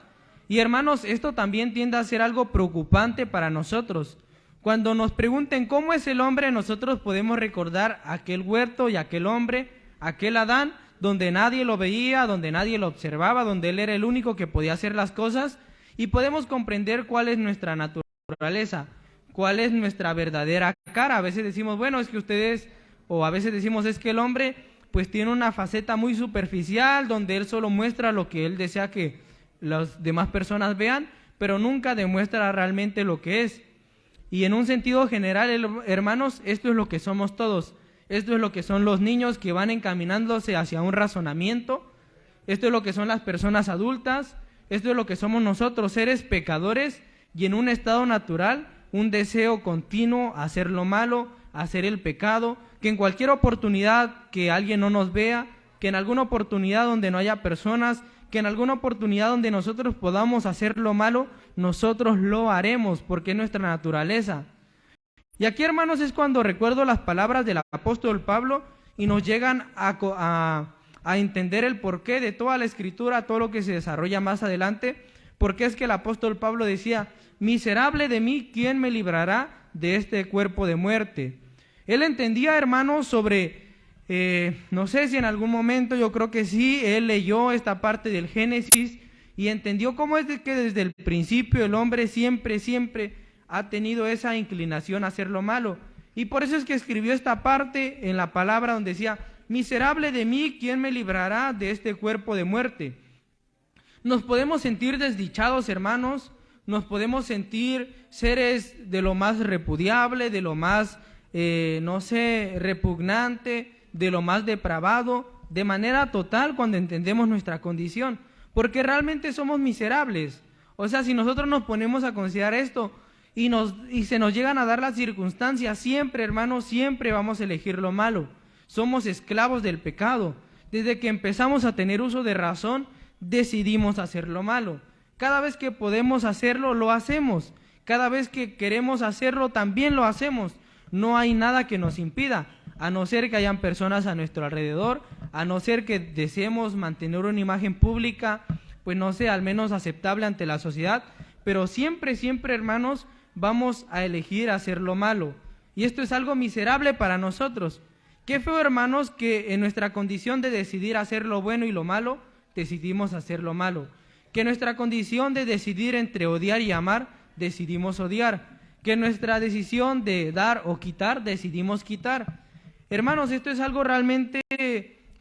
Speaker 1: Y hermanos, esto también tiende a ser algo preocupante para nosotros. Cuando nos pregunten cómo es el hombre, nosotros podemos recordar aquel huerto y aquel hombre, aquel Adán, donde nadie lo veía, donde nadie lo observaba, donde él era el único que podía hacer las cosas, y podemos comprender cuál es nuestra naturaleza, cuál es nuestra verdadera cara. A veces decimos, bueno, es que ustedes, o a veces decimos, es que el hombre pues tiene una faceta muy superficial, donde él solo muestra lo que él desea que las demás personas vean, pero nunca demuestra realmente lo que es. Y en un sentido general, hermanos, esto es lo que somos todos. Esto es lo que son los niños que van encaminándose hacia un razonamiento. Esto es lo que son las personas adultas. Esto es lo que somos nosotros, seres pecadores y en un estado natural, un deseo continuo a hacer lo malo, a hacer el pecado, que en cualquier oportunidad que alguien no nos vea, que en alguna oportunidad donde no haya personas, que en alguna oportunidad donde nosotros podamos hacer lo malo, nosotros lo haremos, porque es nuestra naturaleza. Y aquí, hermanos, es cuando recuerdo las palabras del apóstol Pablo y nos llegan a entender el porqué de toda la escritura, todo lo que se desarrolla más adelante, porque es que el apóstol Pablo decía, miserable de mí, ¿quién me librará de este cuerpo de muerte? Él entendía, hermanos, sobre... no sé si en algún momento, yo creo que sí, él leyó esta parte del Génesis y entendió cómo es que desde el principio el hombre siempre ha tenido esa inclinación a hacer lo malo. Y por eso es que escribió esta parte en la palabra donde decía, miserable de mí, ¿quién me librará de este cuerpo de muerte? Nos podemos sentir desdichados, hermanos, nos podemos sentir seres de lo más repudiable, de lo más, repugnante, de lo más depravado, de manera total cuando entendemos nuestra condición, porque realmente somos miserables. O sea, si nosotros nos ponemos a considerar esto y se nos llegan a dar las circunstancias, siempre, hermanos, siempre vamos a elegir lo malo. Somos esclavos del pecado. Desde que empezamos a tener uso de razón, decidimos hacer lo malo. Cada vez que podemos hacerlo, lo hacemos. Cada vez que queremos hacerlo, también lo hacemos. No hay nada que nos impida, a no ser que hayan personas a nuestro alrededor, a no ser que deseemos mantener una imagen pública, pues no sé, al menos aceptable ante la sociedad, pero siempre, hermanos, vamos a elegir hacer lo malo. Y esto es algo miserable para nosotros. Qué feo, hermanos, que en nuestra condición de decidir hacer lo bueno y lo malo, decidimos hacer lo malo. Que en nuestra condición de decidir entre odiar y amar, decidimos odiar. Que en nuestra decisión de dar o quitar, decidimos quitar. Hermanos, esto es algo realmente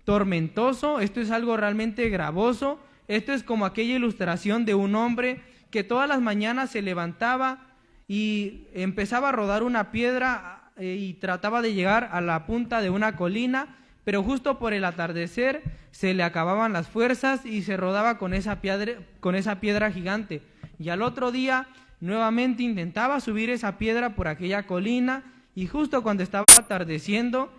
Speaker 1: tormentoso, esto es algo realmente gravoso, esto es como aquella ilustración de un hombre que todas las mañanas se levantaba y empezaba a rodar una piedra y trataba de llegar a la punta de una colina, pero justo por el atardecer se le acababan las fuerzas y se rodaba con esa piedra gigante. Y al otro día nuevamente intentaba subir esa piedra por aquella colina y justo cuando estaba atardeciendo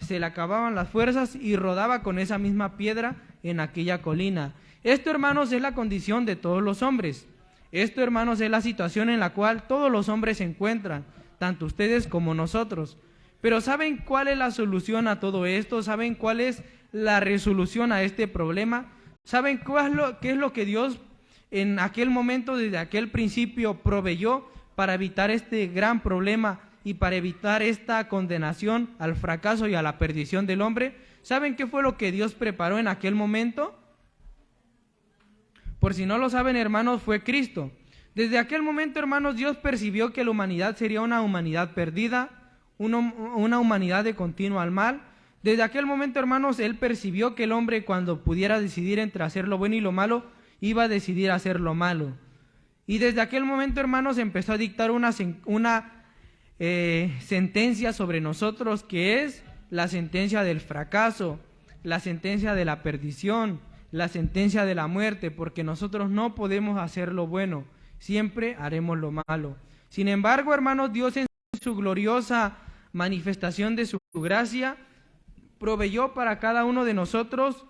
Speaker 1: se le acababan las fuerzas y rodaba con esa misma piedra en aquella colina. Esto, hermanos, es la condición de todos los hombres. Esto, hermanos, es la situación en la cual todos los hombres se encuentran, tanto ustedes como nosotros. Pero ¿saben cuál es la solución a todo esto? ¿Saben cuál es la resolución a este problema? ¿Saben qué es lo que Dios en aquel momento, desde aquel principio, proveyó para evitar este gran problema y para evitar esta condenación al fracaso y a la perdición del hombre? ¿Saben qué fue lo que Dios preparó en aquel momento? Por si no lo saben, hermanos, fue Cristo. Desde aquel momento, hermanos, Dios percibió que la humanidad sería una humanidad perdida, una humanidad de continuo al mal. Desde aquel momento, hermanos, Él percibió que el hombre, cuando pudiera decidir entre hacer lo bueno y lo malo, iba a decidir hacer lo malo. Y desde aquel momento, hermanos, empezó a dictar una sentencia sobre nosotros, que es la sentencia del fracaso, la sentencia de la perdición, la sentencia de la muerte, porque nosotros no podemos hacer lo bueno, siempre haremos lo malo. Sin embargo, hermanos, Dios en su gloriosa manifestación de su gracia proveyó para cada uno de nosotros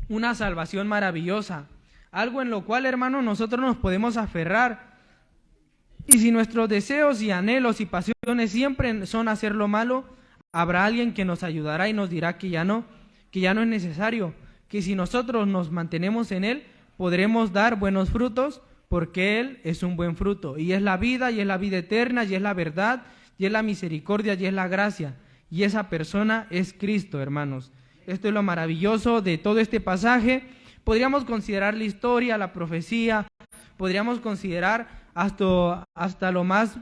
Speaker 1: una salvación maravillosa, algo en lo cual, hermanos, nosotros nos podemos aferrar. Y si nuestros deseos y anhelos y pasiones siempre son hacer lo malo, habrá alguien que nos ayudará y nos dirá que ya no es necesario, que si nosotros nos mantenemos en Él, podremos dar buenos frutos, porque Él es un buen fruto, y es la vida eterna, y es la verdad, y es la misericordia, y es la gracia, y esa persona es Cristo, hermanos. Esto es lo maravilloso de todo este pasaje. Podríamos considerar la historia, la profecía, podríamos considerar hasta lo más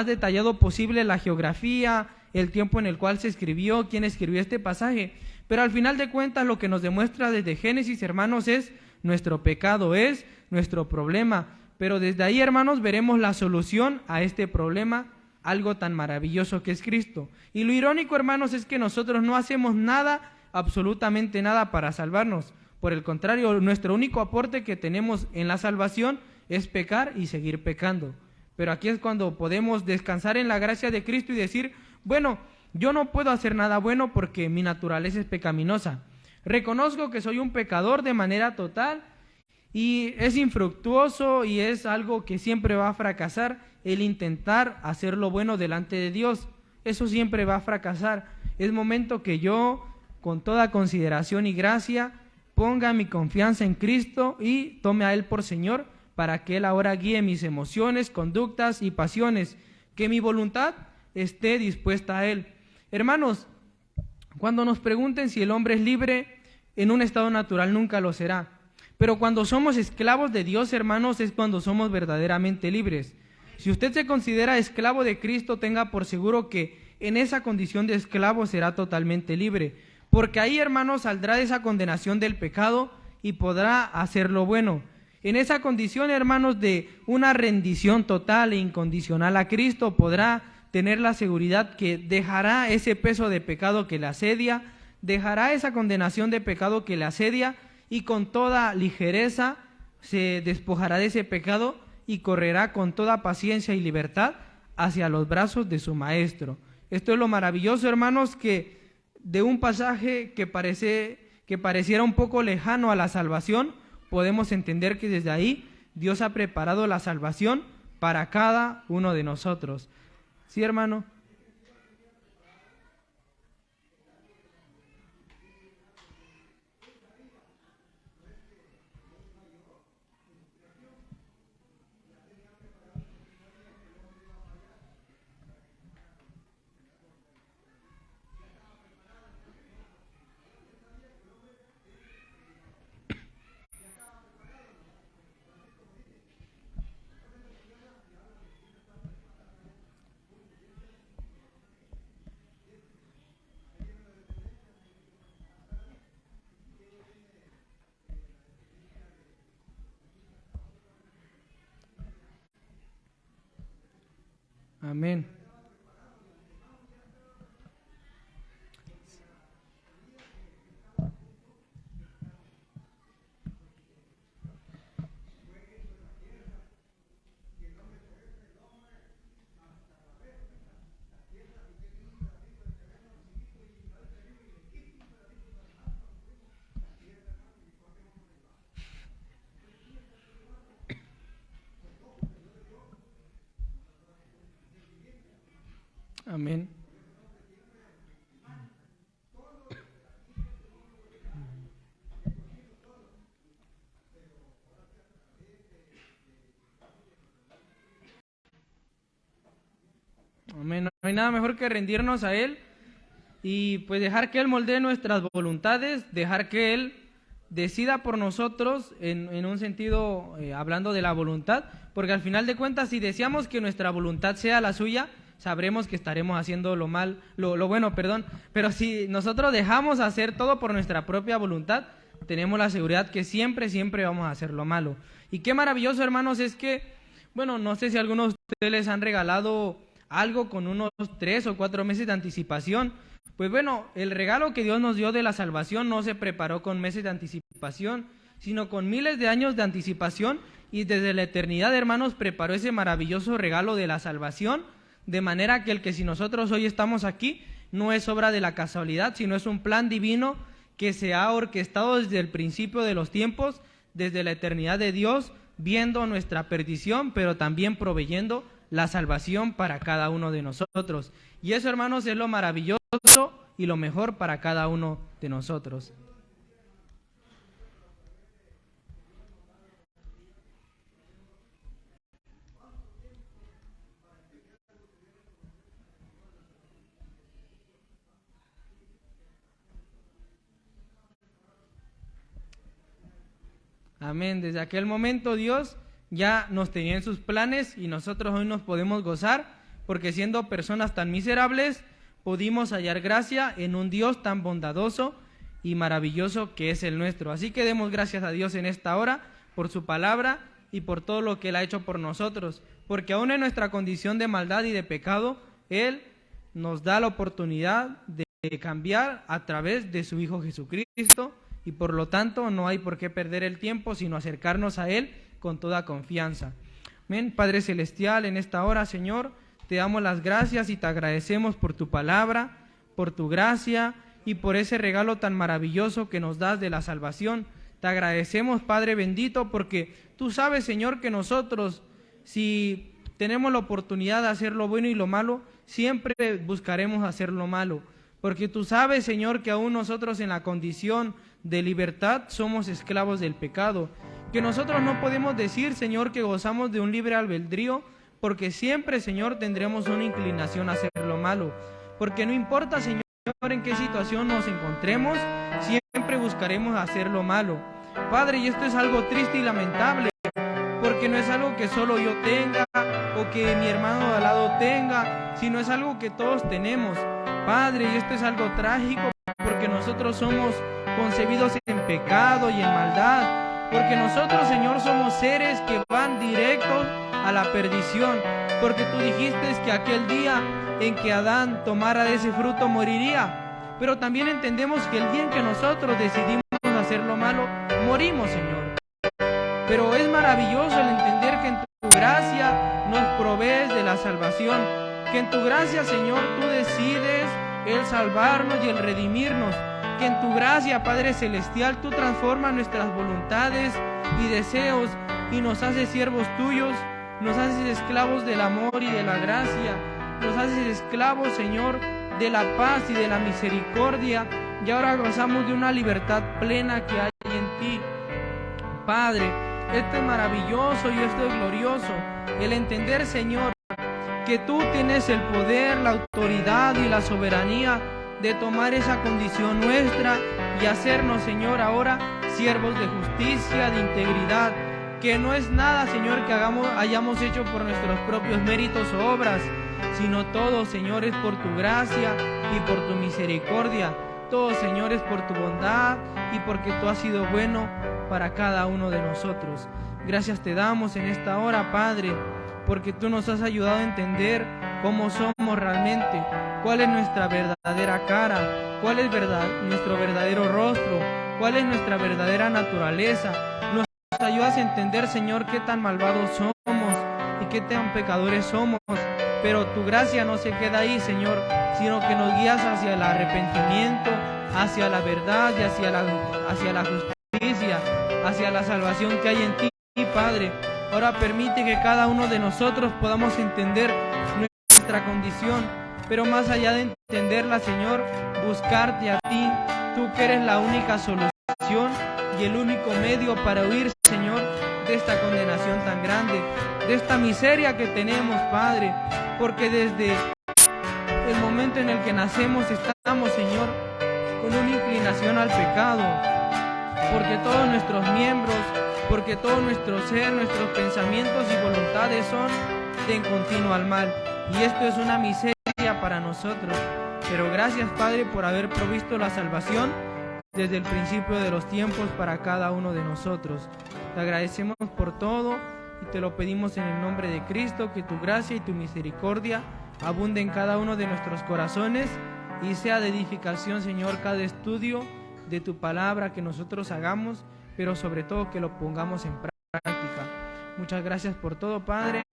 Speaker 1: detallado posible la geografía, el tiempo en el cual se escribió, quién escribió este pasaje. Pero al final de cuentas, lo que nos demuestra desde Génesis, hermanos, es nuestro pecado, es nuestro problema. Pero desde ahí, hermanos, veremos la solución a este problema, algo tan maravilloso que es Cristo. Y lo irónico, hermanos, es que nosotros no hacemos nada, absolutamente nada, para salvarnos. Por el contrario, nuestro único aporte que tenemos en la salvación es pecar y seguir pecando. Pero aquí es cuando podemos descansar en la gracia de Cristo y decir, bueno, yo no puedo hacer nada bueno porque mi naturaleza es pecaminosa. Reconozco que soy un pecador de manera total y es infructuoso y es algo que siempre va a fracasar el intentar hacer lo bueno delante de Dios. Eso siempre va a fracasar. Es momento que yo, con toda consideración y gracia, ponga mi confianza en Cristo y tome a Él por Señor, para que Él ahora guíe mis emociones, conductas y pasiones, que mi voluntad esté dispuesta a Él. Hermanos, cuando nos pregunten si el hombre es libre, en un estado natural nunca lo será. Pero cuando somos esclavos de Dios, hermanos, es cuando somos verdaderamente libres. Si usted se considera esclavo de Cristo, tenga por seguro que en esa condición de esclavo será totalmente libre. Porque ahí, hermanos, saldrá de esa condenación del pecado y podrá hacer lo bueno. En esa condición, hermanos, de una rendición total e incondicional a Cristo, podrá tener la seguridad que dejará ese peso de pecado que le asedia, dejará esa condenación de pecado que le asedia y con toda ligereza se despojará de ese pecado y correrá con toda paciencia y libertad hacia los brazos de su Maestro. Esto es lo maravilloso, hermanos, que de un pasaje que pareciera un poco lejano a la salvación, podemos entender que desde ahí Dios ha preparado la salvación para cada uno de nosotros. ¿Sí, hermano? Amén. Amén. Amén. No hay nada mejor que rendirnos a Él y pues dejar que Él moldee nuestras voluntades, dejar que Él decida por nosotros en un sentido, hablando de la voluntad, porque al final de cuentas, si deseamos que nuestra voluntad sea la suya, sabremos que estaremos haciendo lo bueno, pero si nosotros dejamos hacer todo por nuestra propia voluntad, tenemos la seguridad que siempre vamos a hacer lo malo. Y qué maravilloso, hermanos, es que, bueno, no sé si a algunos de ustedes les han regalado algo con unos 3 o 4 meses de anticipación. Pues bueno, el regalo que Dios nos dio de la salvación no se preparó con meses de anticipación, sino con miles de años de anticipación, y desde la eternidad, hermanos, preparó ese maravilloso regalo de la salvación, de manera que si nosotros hoy estamos aquí, no es obra de la casualidad, sino es un plan divino que se ha orquestado desde el principio de los tiempos, desde la eternidad de Dios, viendo nuestra perdición, pero también proveyendo la salvación para cada uno de nosotros. Y eso, hermanos, es lo maravilloso y lo mejor para cada uno de nosotros. Amén. Desde aquel momento Dios ya nos tenía en sus planes y nosotros hoy nos podemos gozar porque siendo personas tan miserables pudimos hallar gracia en un Dios tan bondadoso y maravilloso que es el nuestro. Así que demos gracias a Dios en esta hora por su palabra y por todo lo que Él ha hecho por nosotros, porque aún en nuestra condición de maldad y de pecado, Él nos da la oportunidad de cambiar a través de su Hijo Jesucristo, y por lo tanto no hay por qué perder el tiempo, sino acercarnos a Él con toda confianza. Amén. Padre Celestial, en esta hora, Señor, te damos las gracias y te agradecemos por tu palabra, por tu gracia y por ese regalo tan maravilloso que nos das de la salvación. Te agradecemos, Padre bendito, porque tú sabes, Señor, que nosotros, si tenemos la oportunidad de hacer lo bueno y lo malo, siempre buscaremos hacer lo malo. Porque tú sabes, Señor, que aún nosotros en la condición de libertad somos esclavos del pecado. Que nosotros no podemos decir, Señor, que gozamos de un libre albedrío, porque siempre, Señor, tendremos una inclinación a hacer lo malo. Porque no importa, Señor, en qué situación nos encontremos, siempre buscaremos hacer lo malo. Padre, y esto es algo triste y lamentable, porque no es algo que solo yo tenga o que mi hermano de al lado tenga, sino es algo que todos tenemos. Padre, y esto es algo trágico, porque nosotros somos concebidos en pecado y en maldad, porque nosotros, Señor, somos seres que van directos a la perdición, porque tú dijiste que aquel día en que Adán tomara de ese fruto moriría, pero también entendemos que el día en que nosotros decidimos hacer lo malo, morimos, Señor. Pero es maravilloso el entender que en tu gracia nos provees de la salvación, que en tu gracia, Señor, tú decides el salvarnos y el redimirnos, que en tu gracia, Padre Celestial, tú transformas nuestras voluntades y deseos y nos haces siervos tuyos, nos haces esclavos del amor y de la gracia, nos haces esclavos, Señor, de la paz y de la misericordia, y ahora gozamos de una libertad plena que hay en ti. Padre, esto es maravilloso y esto es glorioso, el entender, Señor, que tú tienes el poder, la autoridad y la soberanía de tomar esa condición nuestra y hacernos, Señor, ahora siervos de justicia, de integridad, que no es nada, Señor, que hayamos hecho por nuestros propios méritos o obras, sino todo, Señor, es por tu gracia y por tu misericordia. Todo, Señor, es por tu bondad y porque tú has sido bueno para cada uno de nosotros. Gracias te damos en esta hora, Padre, porque tú nos has ayudado a entender cómo somos realmente, cuál es nuestra verdadera cara, cuál es nuestro verdadero rostro, cuál es nuestra verdadera naturaleza. Nos ayudas a entender, Señor, qué tan malvados somos y qué tan pecadores somos, pero tu gracia no se queda ahí, Señor, sino que nos guías hacia el arrepentimiento, hacia la verdad y hacia la justicia, hacia la salvación que hay en ti, Padre. Ahora permite que cada uno de nosotros podamos entender nuestra condición pero más allá de entenderla, Señor, buscarte a ti, tú que eres la única solución y el único medio para huir, Señor, de esta condenación tan grande, de esta miseria que tenemos, Padre, porque desde el momento en el que nacemos estamos, Señor, con una inclinación al pecado, porque todos nuestros miembros, porque todo nuestro ser, nuestros pensamientos y voluntades son en continuo al mal, y esto es una miseria para nosotros. Pero gracias, Padre, por haber provisto la salvación desde el principio de los tiempos para cada uno de nosotros. Te agradecemos por todo y te lo pedimos en el nombre de Cristo, que tu gracia y tu misericordia abunde en cada uno de nuestros corazones y sea de edificación, Señor, cada estudio de tu palabra que nosotros hagamos, pero sobre todo que lo pongamos en práctica. Muchas gracias por todo, Padre.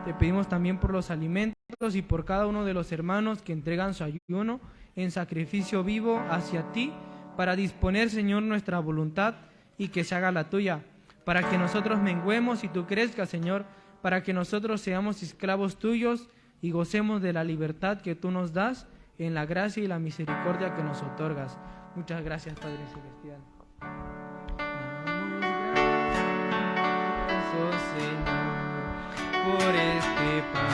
Speaker 1: Te pedimos también por los alimentos y por cada uno de los hermanos que entregan su ayuno en sacrificio vivo hacia ti, para disponer, Señor, nuestra voluntad y que se haga la tuya, para que nosotros menguemos y tú crezcas, Señor, para que nosotros seamos esclavos tuyos y gocemos de la libertad que tú nos das en la gracia y la misericordia que nos otorgas. Muchas gracias, Padre Celestial. Damos gracias, oh Señor, por este pan.